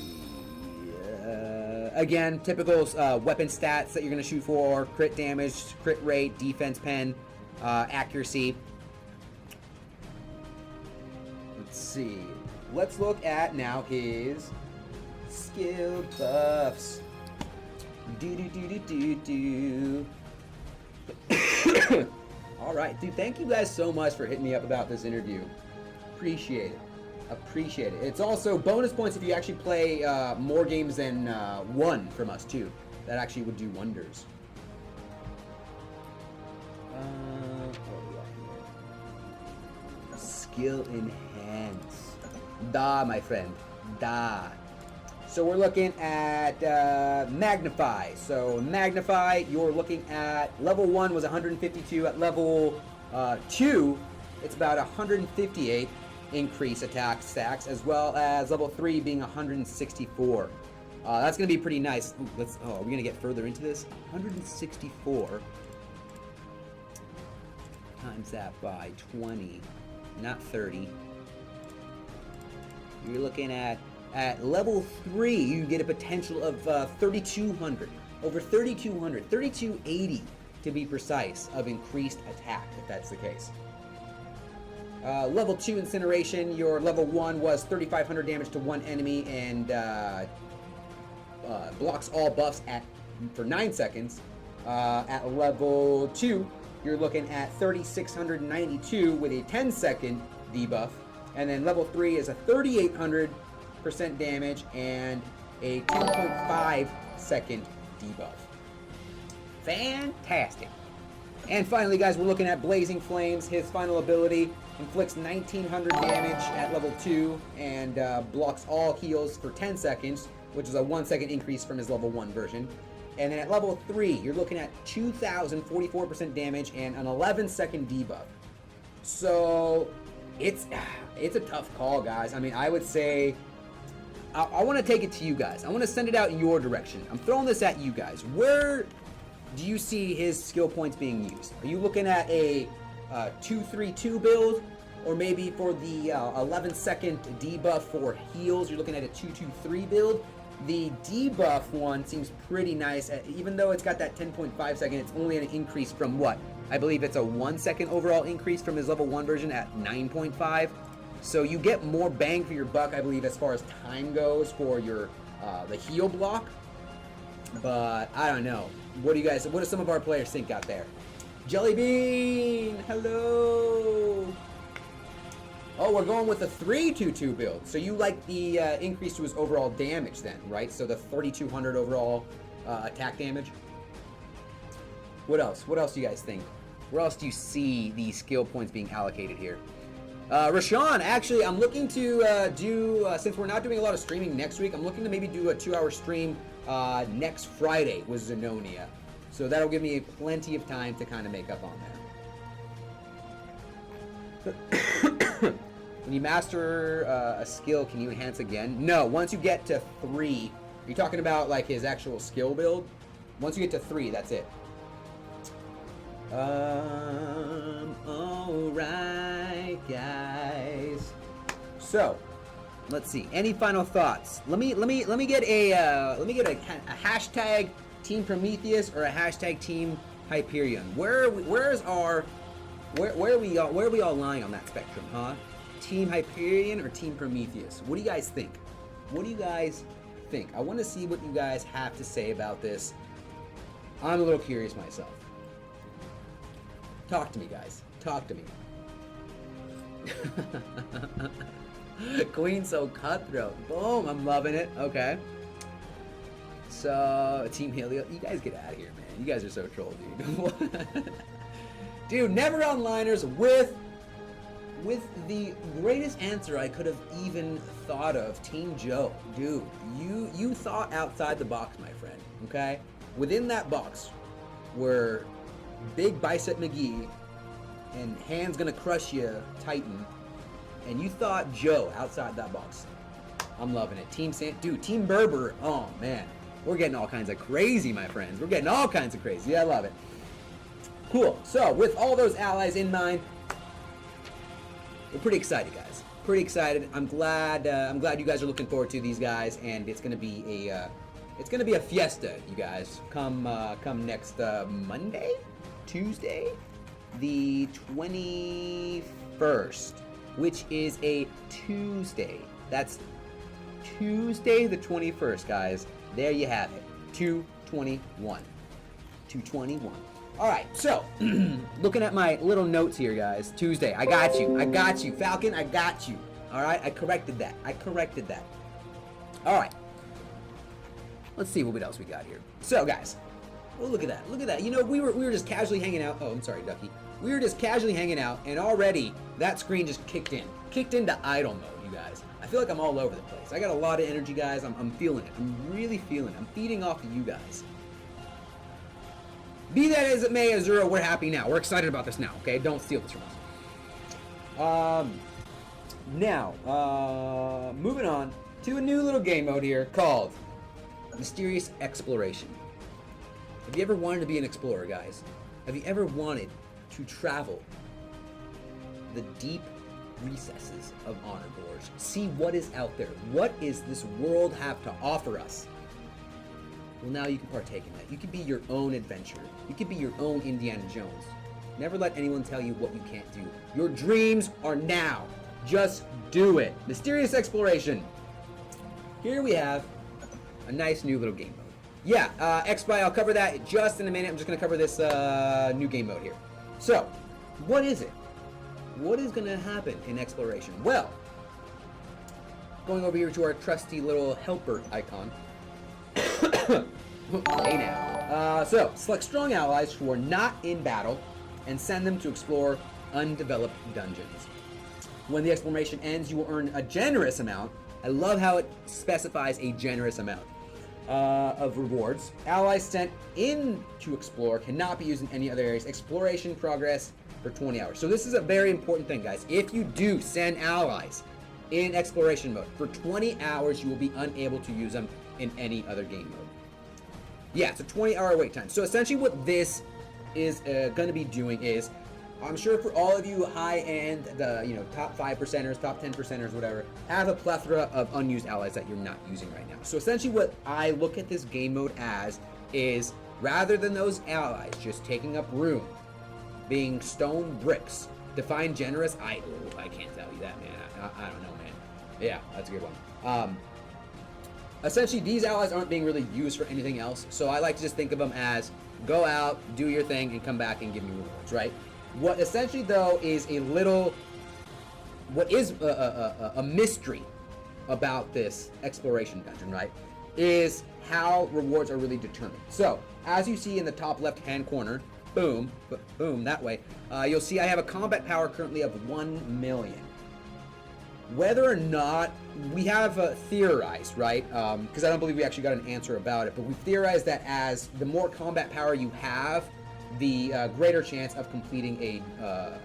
Again, typical weapon stats that you're going to shoot for: crit damage, crit rate, defense pen, accuracy. Let's see. Let's look at now his skill buffs. Alright, dude, thank you guys so much for hitting me up about this interview. Appreciate it. Appreciate it. It's also bonus points if you actually play more games than one from us too. That actually would do wonders. What do we got here? Skill enhance. Da, my friend. Da. So we're looking at Magnify. So Magnify, you're looking at level 1 was 152. At level 2, it's about 158 increase attack stacks, as well as level 3 being 164. That's going to be pretty nice. Ooh, are we going to get further into this? 164 times that by 20, not 30. You're looking at level 3, you get a potential of 3,200. Over 3,200. 3,280 to be precise of increased attack, if that's the case. Level 2 Incineration, your level 1 was 3,500 damage to one enemy and blocks all buffs for 9 seconds. At level 2, you're looking at 3,692 with a 10-second debuff. And then level 3 is a 3,800% damage and a 10.5 second debuff. Fantastic. And finally, guys, we're looking at Blazing Flames. His final ability inflicts 1,900 damage at level 2 and blocks all heals for 10 seconds, which is a 1 second increase from his level 1 version. And then at level 3, you're looking at 2,044% damage and an 11-second debuff. So it's a tough call, guys. I mean, I would say I want to take it to you guys. I want to send it out in your direction. I'm throwing this at you guys. Where do you see his skill points being used? Are you looking at a 2-3-2 build? Or maybe for the 11-second debuff for heals, you're looking at a 2-2-3 build? The debuff one seems pretty nice. Even though it's got that 10.5 second, it's only an increase from what? I believe it's a 1 second overall increase from his level 1 version at 9.5. So you get more bang for your buck, I believe, as far as time goes for your the heal block. But I don't know. What do some of our players think out there? Jellybean, hello. Oh, we're going with a 3-2-2 build. So you like the increase to his overall damage then, right? So the 3,200 overall attack damage. What else? What else do you guys think? Where else do you see the skill points being allocated here? Rashawn, actually, I'm looking to since we're not doing a lot of streaming next week, I'm looking to maybe do a 2-hour stream next Friday with Zenonia. So that'll give me plenty of time to kind of make up on there. When you master a skill, can you enhance again? No, once you get to 3, are you talking about like his actual skill build? Once you get to 3, that's it. Alright, guys. So, let's see. Any final thoughts? Let me get a hashtag Team Prometheus or a hashtag Team Hyperion. Where are we all lying on that spectrum, huh? Team Hyperion or Team Prometheus? What do you guys think? What do you guys think? I want to see what you guys have to say about this. I'm a little curious myself. Talk to me, guys. Talk to me. Queen so cutthroat. Boom, I'm loving it. Okay. So, Team Helio, you guys get out of here, man. You guys are so troll, dude. Dude, never onliners with the greatest answer I could have even thought of. Team Joe. Dude, you thought outside the box, my friend. Okay? Within that box were Big Bicep McGee and Hands Gonna Crush You Titan, and you thought Joe outside that box. I'm loving it. Team Berber. Oh man, we're getting all kinds of crazy, my friends. We're getting all kinds of crazy. Yeah, I love it. Cool. So with all those allies in mind, we're pretty excited, guys. Pretty excited. I'm glad you guys are looking forward to these guys, and it's gonna be a fiesta, you guys. Come next Monday, Tuesday, the 21st, which is a Tuesday. That's Tuesday the 21st, guys. There you have it. 2/21. 2/21. All right, so looking at my little notes here, guys. Tuesday, I got you. Falcon, I got you. All right, I corrected that. All right. Let's see what else we got here. So, guys, oh, look at that. You know, we were just casually hanging out. Oh, I'm sorry, Ducky. We were just casually hanging out, and already that screen just kicked into idle mode, you guys. I feel like I'm all over the place. I got a lot of energy, guys. I'm feeling it. I'm really feeling it. I'm feeding off of you guys. Be that as it may, Azura, we're happy now. We're excited about this now, okay? Don't steal this from us. Now, moving on to a new little game mode here called Mysterious Exploration. Have you ever wanted to be an explorer, guys? Have you ever wanted to travel the deep recesses of Honor Gorge? See what is out there. What is this world have to offer us? Well, now you can partake in that. You can be your own adventurer. You can be your own Indiana Jones. Never let anyone tell you what you can't do. Your dreams are now. Just do it. Mysterious Exploration. Here we have a nice new little game mode. Yeah, XSpy, I'll cover that just in a minute. I'm just going to cover this new game mode here. So, what is it? What is going to happen in Exploration? Well, going over here to our trusty little helper icon. Hey now. So, select strong allies who are not in battle and send them to explore undeveloped dungeons. When the exploration ends, you will earn a generous amount. I love how it specifies a generous amount of rewards. Allies sent in to explore cannot be used in any other areas. Exploration progress for 20 hours. So this is a very important thing, guys. If you do send allies in exploration mode for 20 hours, you will be unable to use them in any other game mode. Yeah, it's a 20-hour wait time. So essentially what this is going to be doing is, I'm sure for all of you high-end, the top 5%ers, top 10%ers, whatever, have a plethora of unused allies that you're not using right now. So essentially what I look at this game mode as is, rather than those allies just taking up room, being stone bricks, to find generous, I can't tell you that, man. I don't know, man. Yeah, that's a good one. Essentially, these allies aren't being really used for anything else, so I like to just think of them as, go out, do your thing, and come back and give me rewards, right? What essentially, though, is a mystery about this exploration dungeon, right, is how rewards are really determined. So, as you see in the top left-hand corner, boom, that way, you'll see I have a combat power currently of 1 million. Whether or not, we have theorized, right, because I don't believe we actually got an answer about it, but we theorized that as the more combat power you have, the greater chance of completing a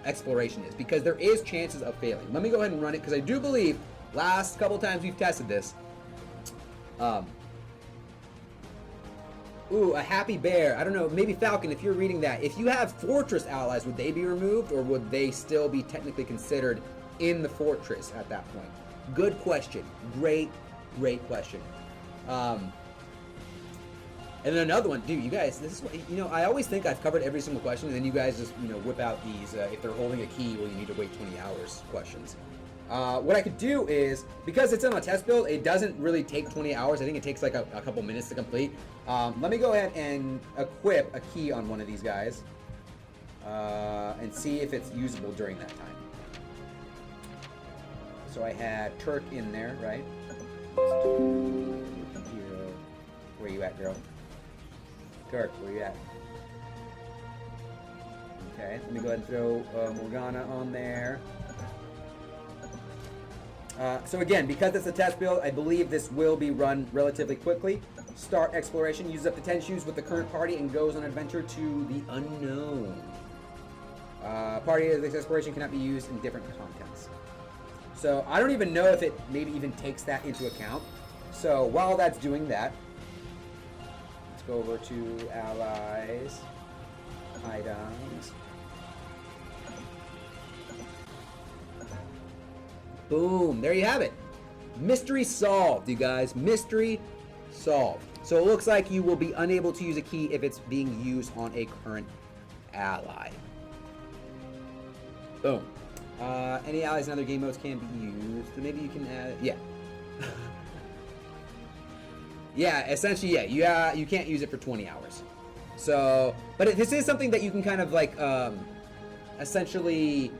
exploration is, because there is chances of failing. Let me go ahead and run it, because I do believe last couple times we've tested this. Ooh, a happy bear. I don't know, maybe Falcon, if you're reading that. If you have fortress allies, would they be removed, or would they still be technically considered in the fortress at that point? Good question. Great question. And then another one, dude, you guys, this is what, I always think I've covered every single question, and then you guys just, whip out these, if they're holding a key, well, you need to wait 20 hours questions. What I could do is, because it's in a test build, it doesn't really take 20 hours. I think it takes like a couple minutes to complete. Let me go ahead and equip a key on one of these guys, and see if it's usable during that time. So I had Turk in there, right? Where you at, girl? Turk, where you at? Okay, let me go ahead and throw Morgana on there. So again, because it's a test build, I believe this will be run relatively quickly. Start exploration, uses up to 10 shoes with the current party, and goes on adventure to the unknown. Party of this exploration cannot be used in different contents. So I don't even know if it maybe even takes that into account. So while that's doing that, let's go over to allies, items. Boom, there you have it. Mystery solved, you guys. Mystery solved. So it looks like you will be unable to use a key if it's being used on a current ally. Boom. Any allies in other game modes can be used. Maybe you can add, yeah. Yeah, essentially, yeah. You can't use it for 20 hours. So, but this is something that you can kind of like, essentially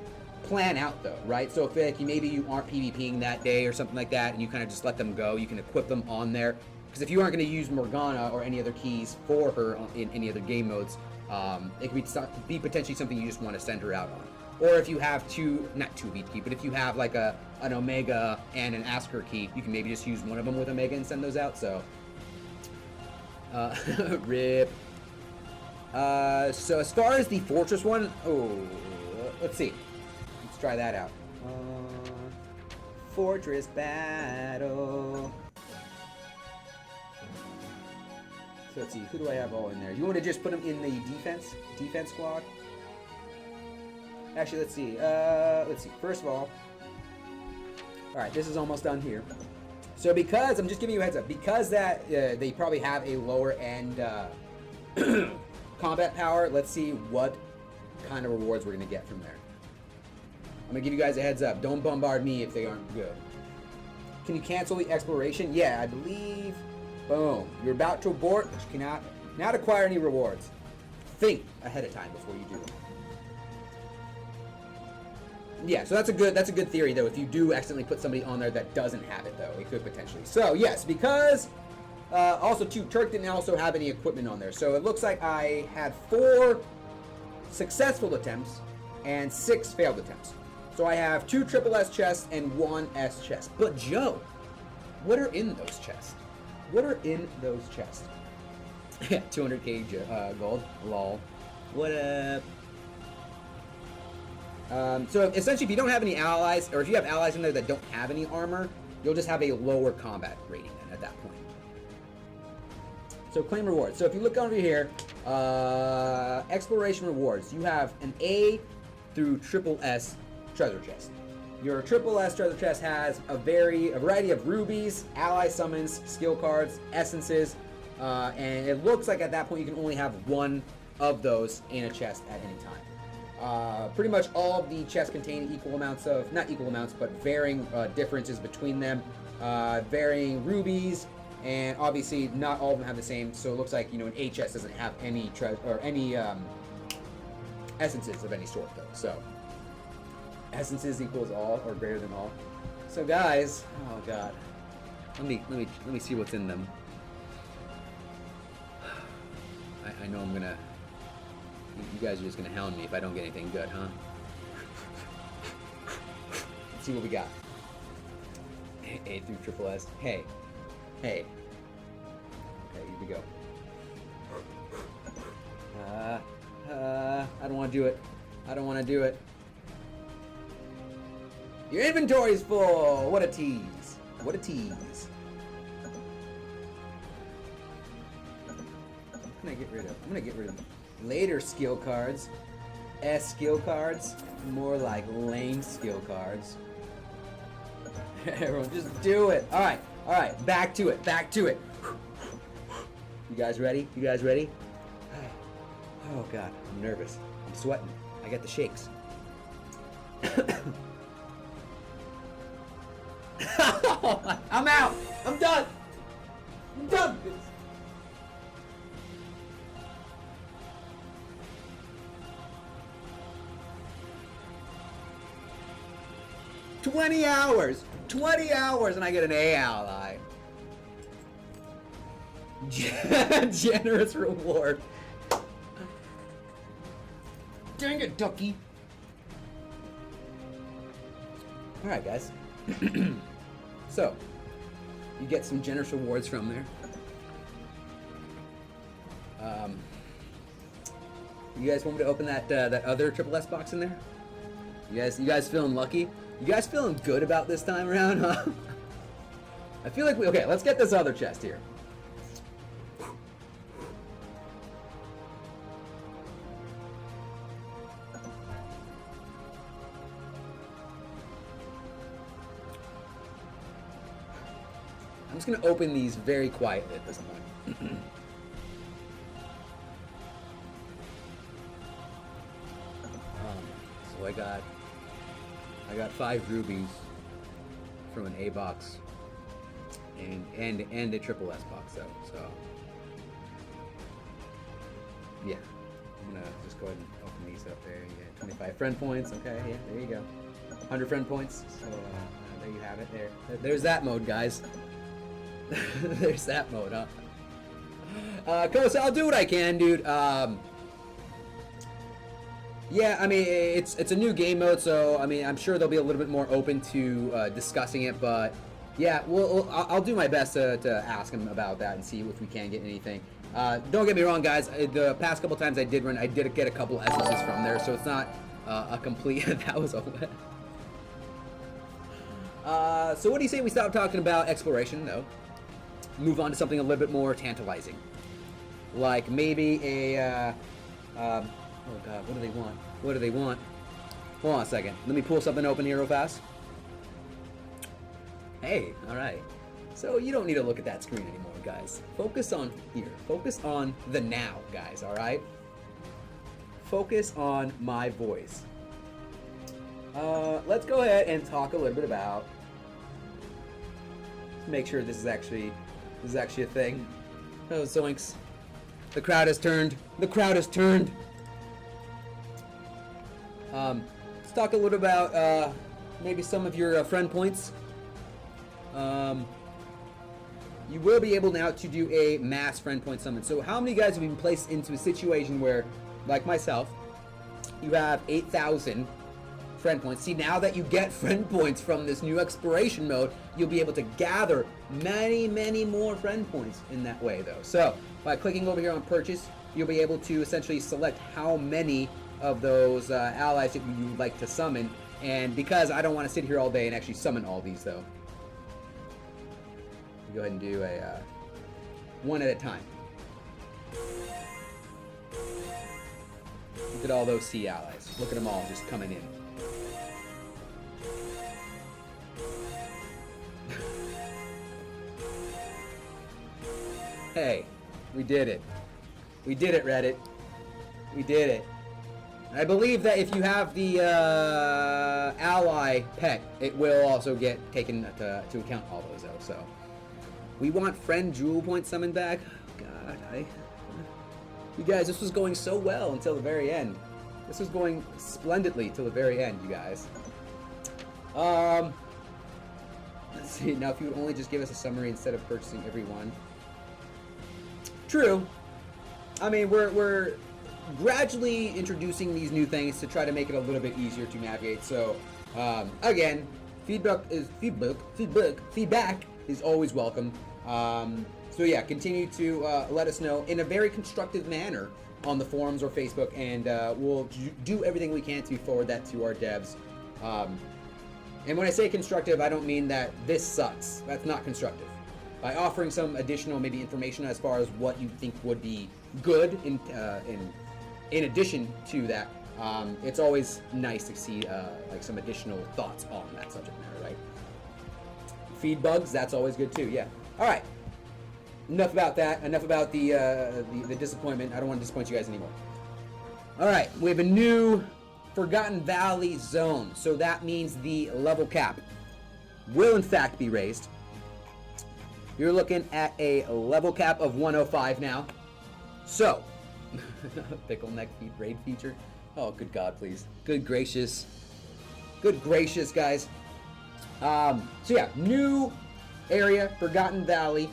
plan out though, right? So if like, maybe you aren't PvPing that day or something like that, and you kind of just let them go, you can equip them on there. Because if you aren't going to use Morgana or any other keys for her in any other game modes, it could be potentially something you just want to send her out on. Or if you have not two beat key, but if you have like an Omega and an Asker key, you can maybe just use one of them with Omega and send those out. So, rip. So as far as the fortress one, let's see. Let's try that out. Fortress battle. So let's see, who do I have all in there? You want to just put them in the defense squad? Actually, let's see. First of all right, this is almost done here. So because, I'm just giving you a heads up, because that they probably have a lower end combat power, let's see what kind of rewards we're going to get from there. I'm going to give you guys a heads up. Don't bombard me if they aren't good. Can you cancel the exploration? Yeah, I believe. Boom. You're about to abort, but you cannot not acquire any rewards. Think ahead of time before you do it. Yeah, so that's a good theory though. If you do accidentally put somebody on there that doesn't have it though, it could potentially. So yes, because also too, Turk didn't also have any equipment on there. So it looks like I had 4 successful attempts and 6 failed attempts. So I have 2 triple S chests and 1 S chest. But Joe, what are in those chests? What are in those chests? 200k gold. Lol. What up? So essentially, if you don't have any allies, or if you have allies in there that don't have any armor, you'll just have a lower combat rating then at that point. So claim rewards. So if you look over here, exploration rewards, you have an A through triple S treasure chest. Your triple S treasure chest has a variety of rubies, ally summons, skill cards, essences, and it looks like at that point you can only have 1 of those in a chest at any time. Pretty much all of the chests contain equal amounts of, not equal amounts, but varying differences between them, varying rubies, and obviously not all of them have the same. So it looks like, you know, an A chest doesn't have any essences of any sort though. So essences equals all or greater than all. So guys, oh god, let me see what's in them. I know I'm gonna. You guys are just gonna hound me if I don't get anything good, huh? Let's see what we got. A through triple S. Hey. Okay, here we go. I don't want to do it. I don't want to do it. Your inventory's full. What a tease. What a tease. What can I get rid of? I'm gonna get rid of later skill cards. S skill cards. More like lame skill cards. Everyone, just do it. Alright, back to it, You guys ready? Oh god, I'm nervous. I'm sweating. I got the shakes. I'm out! I'm done! I'm done! 20 hours! 20 hours and I get an A ally. Generous reward. Dang it, ducky. Alright, guys. So, you get some generous rewards from there. You guys want me to open that that other triple S box in there? You guys feeling lucky? You guys feeling good about this time around, huh? I feel like okay, let's get this other chest here. I'm just gonna open these very quietly at this point. So I got 5 rubies from an A box and a triple S box though. So yeah, I'm gonna just go ahead and open these up there. Yeah, 25 friend points. Okay, yeah, there you go. 100 friend points. So there you have it. There's that mode, guys. There's that mode, huh? Kosa, I'll do what I can, dude. Yeah, I mean, it's a new game mode, so I mean, I'm sure they'll be a little bit more open to discussing it. But yeah, I'll do my best to ask them about that and see if we can get anything. Don't get me wrong, guys. The past couple times I did run, I did get a couple essences from there, so it's not a complete. That was all. So what do you say we stop talking about exploration, though? Move on to something a little bit more tantalizing, like maybe a. Oh God, what do they want? What do they want? Hold on a second. Let me pull something open here real fast. Hey, all right. So you don't need to look at that screen anymore, guys. Focus on here. Focus on the now, guys, all right? Focus on my voice. Let's go ahead and talk a little bit about, make sure this is actually a thing. Oh, zoinks. The crowd has turned. The crowd has turned. Let's talk a little about maybe some of your friend points. You will be able now to do a mass friend point summon. So how many guys have been placed into a situation where, like myself, you have 8,000 friend points? See, now that you get friend points from this new exploration mode, you'll be able to gather many, many more friend points in that way, though. So by clicking over here on purchase, you'll be able to essentially select how many of those allies that you would like to summon. And because I don't want to sit here all day and actually summon all these, though, go ahead and do a one at a time. Look at all those sea allies. Look at them all just coming in. Hey, we did it. We did it, Reddit. We did it. I believe that if you have the ally pet, it will also get taken to account all those, though, so. We want friend jewel point summon back. Oh, God, you guys, this was going so well until the very end. This was going splendidly till the very end, you guys. Let's see. Now, if you would only just give us a summary instead of purchasing every one. True. I mean, we're gradually introducing these new things to try to make it a little bit easier to navigate. So, again, feedback is always welcome. So yeah, continue to let us know in a very constructive manner on the forums or Facebook, and we'll do everything we can to forward that to our devs. And when I say constructive, I don't mean that this sucks. That's not constructive. By offering some additional maybe information as far as what you think would be good in addition to that, it's always nice to see like some additional thoughts on that subject matter, right? Feed bugs, that's always good too, yeah. All right, enough about that. Enough about the disappointment. I don't want to disappoint you guys anymore. All right, we have a new Forgotten Valley zone. So that means the level cap will in fact be raised. You're looking at a level cap of 105 now. So, pickle neck feed raid feature. Oh, good God, please. Good gracious. Good gracious, guys. So yeah, new area, Forgotten Valley.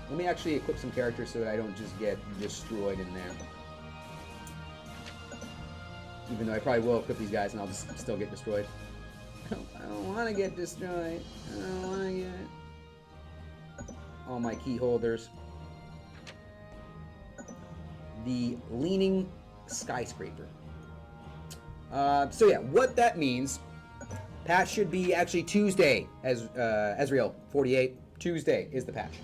Let me actually equip some characters so that I don't just get destroyed in there. Even though I probably will equip these guys and I'll just still get destroyed. I don't want to get destroyed. I don't want to get all my key holders. The Leaning Skyscraper. So yeah, what that means, patch should be actually Tuesday, as Ezreal 48. Tuesday is the patch.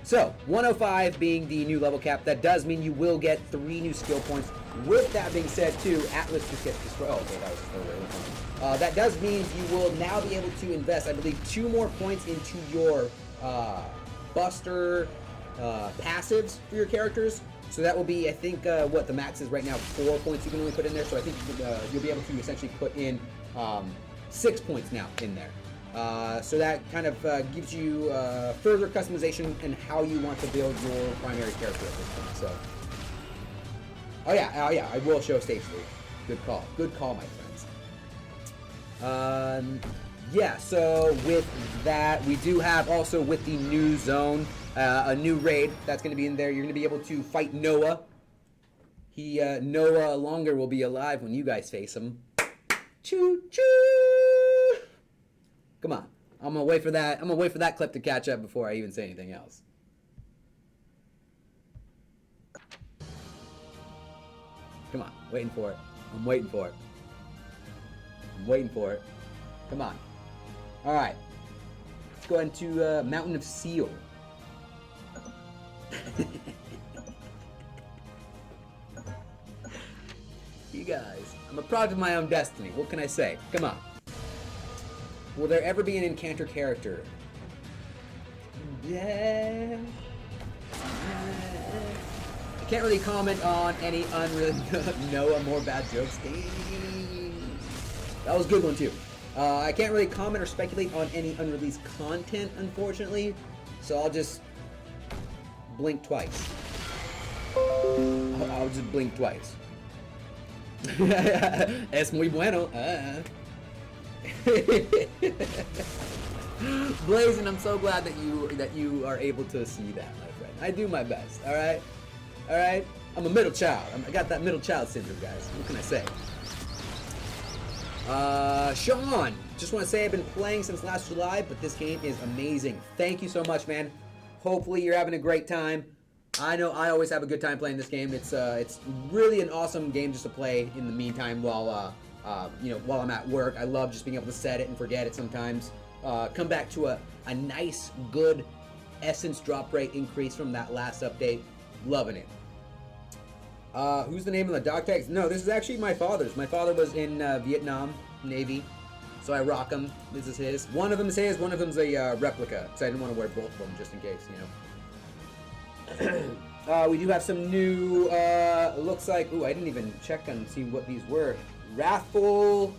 So 105 being the new level cap, that does mean you will get 3 new skill points. With that being said, too, Atlas just gets destroyed. Oh, okay, that was totally that does mean you will now be able to invest, I believe, 2 more points into your Buster passives for your characters. So that will be, I think, what the max is right now, 4 points you can only put in there. So I think you'll be able to essentially put in 6 points now in there. So that kind of gives you further customization in how you want to build your primary character at this point. So, oh yeah, I will show stage 3. Good call, my friends. Yeah, so with that, we do have also with the new zone, a new raid that's going to be in there. You're going to be able to fight Noah. Noah longer will be alive when you guys face him. Choo choo! Come on, I'm gonna wait for that. I'm gonna wait for that clip to catch up before I even say anything else. Come on. Waiting for it. I'm waiting for it. I'm waiting for it. Come on. All right. Let's go into Mountain of Seal. You guys, I'm a product of my own destiny. What can I say? Come on. Will there ever be an encounter character? Yeah. I can't really comment on any Noah more bad jokes. That was a good one too. I can't really comment or speculate on any unreleased content, unfortunately. So I'll just blink twice. I'll just blink twice. Es muy bueno. Blazing, I'm so glad that you are able to see that, my friend. I do my best. All right. I'm a middle child. I got that middle child syndrome, guys. What can I say? Sean, just want to say I've been playing since last July, but this game is amazing. Thank you so much, man. Hopefully you're having a great time. I know I always have a good time playing this game. It's really an awesome game just to play in the meantime while while I'm at work. I love just being able to set it and forget it sometimes. Come back to a nice, good essence drop rate increase from that last update. Loving it. Who's the name of the dog tags? No, this is actually my father's. My father was in Vietnam Navy, so I rock them. This is his. One of them is his. One of them's a replica, because I didn't want to wear both of them just in case, we do have some new, looks like, ooh, I didn't even check and see what these were. Wrathful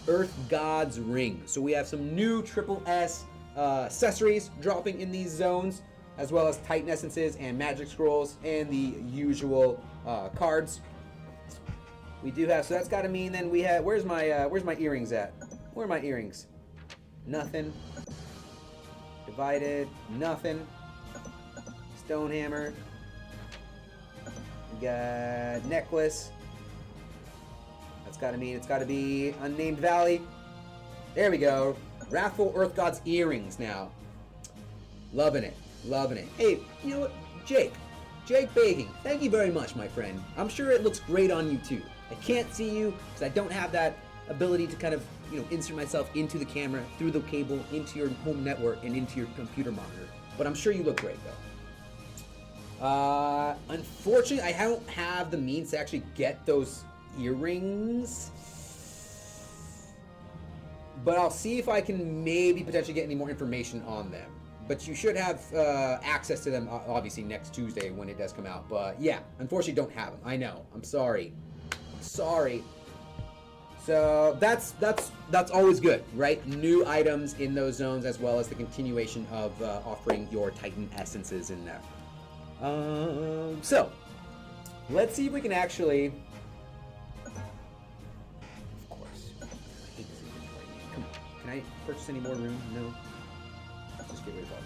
Earth God's Ring. So we have some new triple S accessories dropping in these zones, as well as Titan Essences and Magic Scrolls and the usual cards. We do have, so that's got to mean then we have, where's my earrings at? Where are my earrings? Nothing. Divided, nothing. Stonehammer. We got necklace. That's got to mean it's got to be Unnamed Valley. There we go. Wrathful Earth God's earrings now. Loving it. Loving it. Hey, you know what? Jake Baking, thank you very much, my friend. I'm sure it looks great on you too. I can't see you because I don't have that ability to kind of, insert myself into the camera, through the cable, into your home network, and into your computer monitor. But I'm sure you look great, though. Unfortunately, I don't have the means to actually get those earrings. But I'll see if I can maybe potentially get any more information on them. But you should have access to them, obviously, next Tuesday when it does come out. But yeah, unfortunately, don't have them. I know. I'm sorry. So that's always good, right? New items in those zones, as well as the continuation of offering your Titan Essences in there. So let's see if we can actually. Of course, I hate this inventory. Come on, can I purchase any more room? No. Let's just get rid of all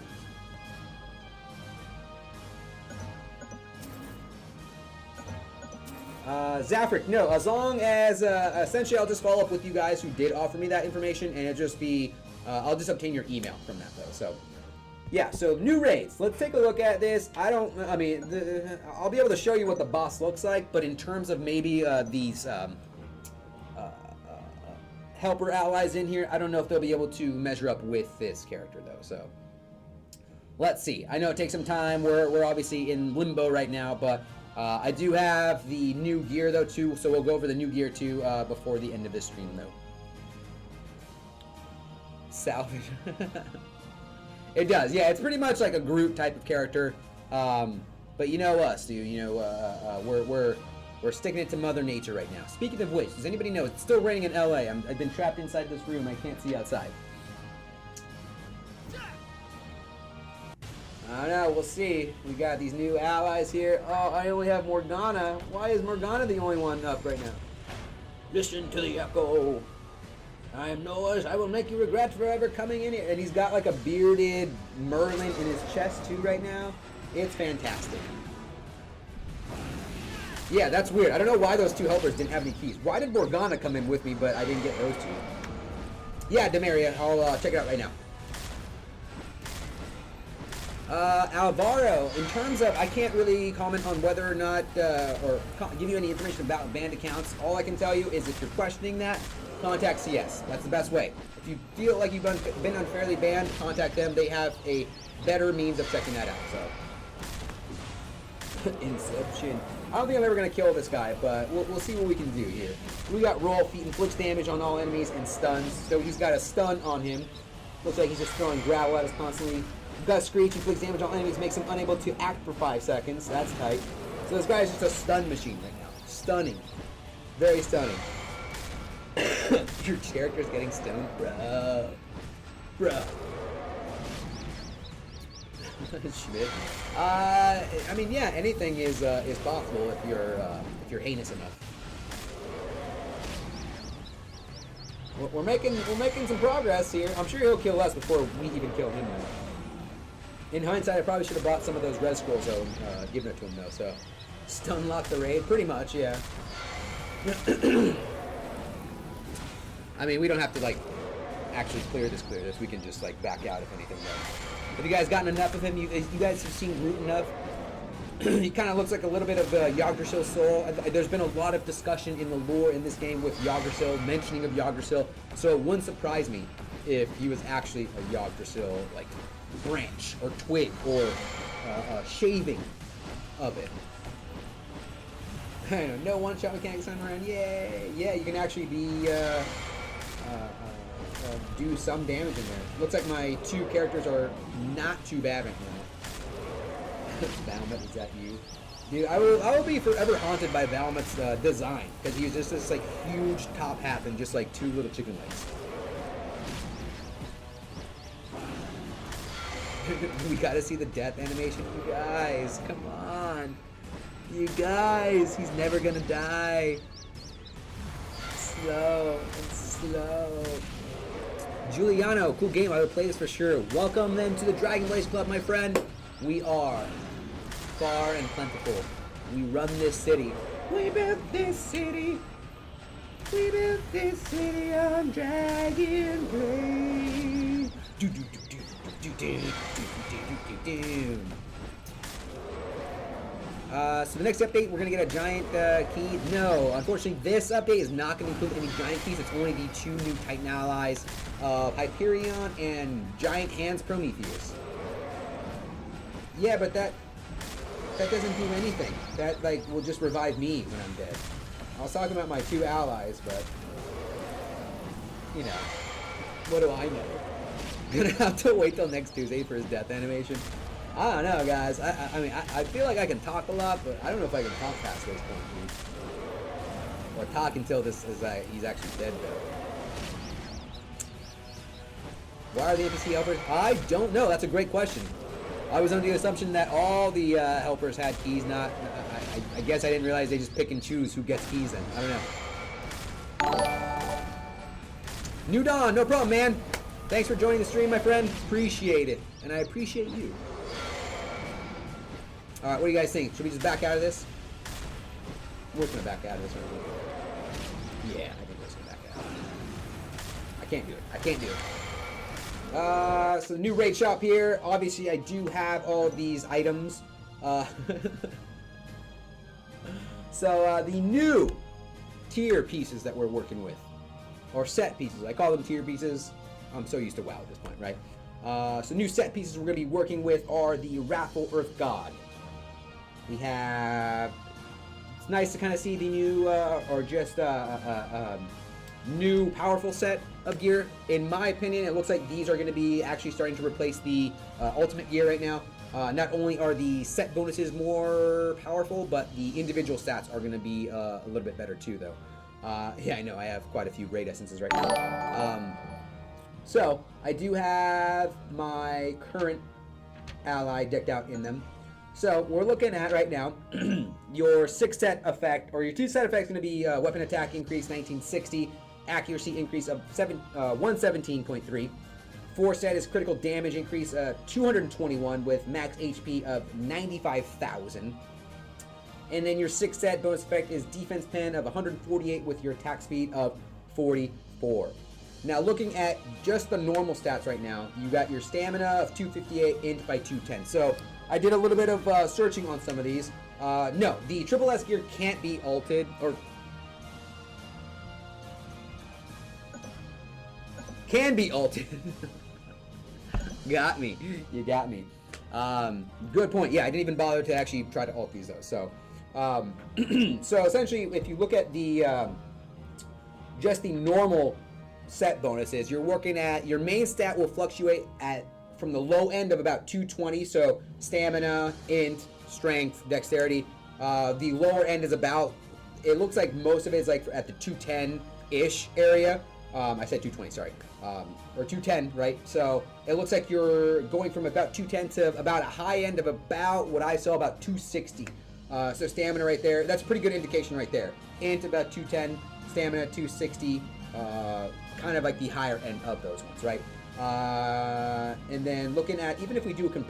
these. Zafric, no, as long as, essentially I'll just follow up with you guys who did offer me that information, and it'll just be, I'll just obtain your email from that, though, so. Yeah, so new raids. Let's take a look at this. I'll be able to show you what the boss looks like, but in terms of maybe these helper allies in here, I don't know if they'll be able to measure up with this character, though, so. Let's see. I know it takes some time. We're obviously in limbo right now, but I do have the new gear, though, too, so we'll go over the new gear, too, before the end of this stream, though. Salvage. It does, yeah. It's pretty much like a Groot type of character, but you know us, dude. We're sticking it to Mother Nature right now. Speaking of which, does anybody know it's still raining in LA? I've been trapped inside this room. I can't see outside. I don't know. We'll see. We got these new allies here. Oh, I only have Morgana. Why is Morgana the only one up right now? Listen to the echo. I am Noah's. I will make you regret forever coming in here. And he's got like a bearded Merlin in his chest too right now. It's fantastic. Yeah, that's weird. I don't know why those two helpers didn't have any keys. Why did Morgana come in with me, but I didn't get those two? Yeah, Demaria. I'll check it out right now. Alvaro, in terms of, I can't really comment on whether or not, give you any information about banned accounts. All I can tell you is if you're questioning that, contact CS. That's the best way. If you feel like you've been unfairly banned, contact them. They have a better means of checking that out, so. Inception. I don't think I'm ever going to kill this guy, but we'll see what we can do here. We got roll, feet, inflicts damage on all enemies, and stuns. So he's got a stun on him. Looks like he's just throwing gravel at us constantly. We've got Screech, inflicts damage on enemies, makes them unable to act for 5 seconds. That's tight. So this guy is just a stun machine right now. Stunning. Very stunning. Your character's getting stoned, bro. Bro. Schmidt. I mean, yeah, anything is possible if you're heinous enough. We're making some progress here. I'm sure he'll kill us before we even kill him. Now. In hindsight, I probably should have bought some of those res scrolls though, and given it to him though. So, stun lock the raid, pretty much, yeah. I mean, we don't have to like actually clear this. We can just like back out if anything though. Have you guys gotten enough of him? You guys have seen Root enough? He kind of looks like a little bit of Yggdrasil soul. There's been a lot of discussion in the lore in this game with Yggdrasil, mentioning of Yggdrasil. So it wouldn't surprise me if he was actually a Yggdrasil like branch or twig or shaving of it. I don't know, no one-shot mechanics on around. Yay! Yeah, you can actually be do some damage in there. Looks like my 2 characters are not too bad right now. Valmet, is that you? Dude, I will be forever haunted by Valmet's design, because he's just this like huge top hat and just like 2 little chicken legs. We gotta see the death animation, you guys. Come on, you guys. He's never gonna die. Slow and slow. Giuliano, cool game. I would play this for sure. Welcome then to the Dragon Blaze Club, my friend. We are far and plentiful. We run this city. We built this city. We built this city on Dragon Blaze. So the next update, we're going to get a giant key. No, unfortunately, this update is not going to include any giant keys. It's only the 2 new Titan allies of Hyperion and Giant Hands Prometheus. Yeah, but that doesn't do anything. That like will just revive me when I'm dead. I was talking about my 2 allies, but you know, what do I know? Gonna have to wait till next Tuesday for his death animation. I don't know, guys. I mean, I feel like I can talk a lot, but I don't know if I can talk past this point. Or talk until he's actually dead, though. Why are the NPC helpers? I don't know. That's a great question. I was under the assumption that all the helpers had keys. I guess I didn't realize they just pick and choose who gets keys then. I don't know. New Dawn, no problem, man. Thanks for joining the stream, my friend. Appreciate it. And I appreciate you. Alright, what do you guys think? Should we just back out of this? We're just gonna back out of this right now. Yeah, I think we're just gonna back out. I can't do it. I can't do it. So the new raid shop here. Obviously, I do have all these items. So the new tier pieces that we're working with, or set pieces. I call them tier pieces. I'm so used to WoW at this point, right? So new set pieces we're going to be working with are the Wrathful Earth God. We have... It's nice to kind of see the new, new powerful set of gear. In my opinion, it looks like these are going to be actually starting to replace the ultimate gear right now. Not only are the set bonuses more powerful, but the individual stats are going to be a little bit better too, though. Yeah, I know, I have quite a few raid essences right now. So, I do have my current ally decked out in them. So, we're looking at right now, your 6-set effect, or your 2-set effect is going to be weapon attack increase 1960, accuracy increase of 117.3. 4-set is critical damage increase 221 with max HP of 95,000. And then your 6-set bonus effect is defense pen of 148 with your attack speed of 44. Now looking at just the normal stats right now, you got your stamina of 258, int by 210. So I did a little bit of searching on some of these. No, the triple S gear can't be ulted, or can be ulted. Got me. You got me. Good point. Yeah, I didn't even bother to actually try to ult these though. So, so essentially, if you look at the just the normal set bonuses, you're working at your main stat will fluctuate at from the low end of about 220. So stamina, int, strength, dexterity. The lower end is about. It looks like most of it is like at the 210-ish area. I said 220, sorry. Or 210, right? So it looks like you're going from about 210 to about a high end of about what I saw about 260. So stamina right there, that's a pretty good indication right there. Int about 210, stamina 260, kind of like the higher end of those ones, right? And then looking at, even if we do a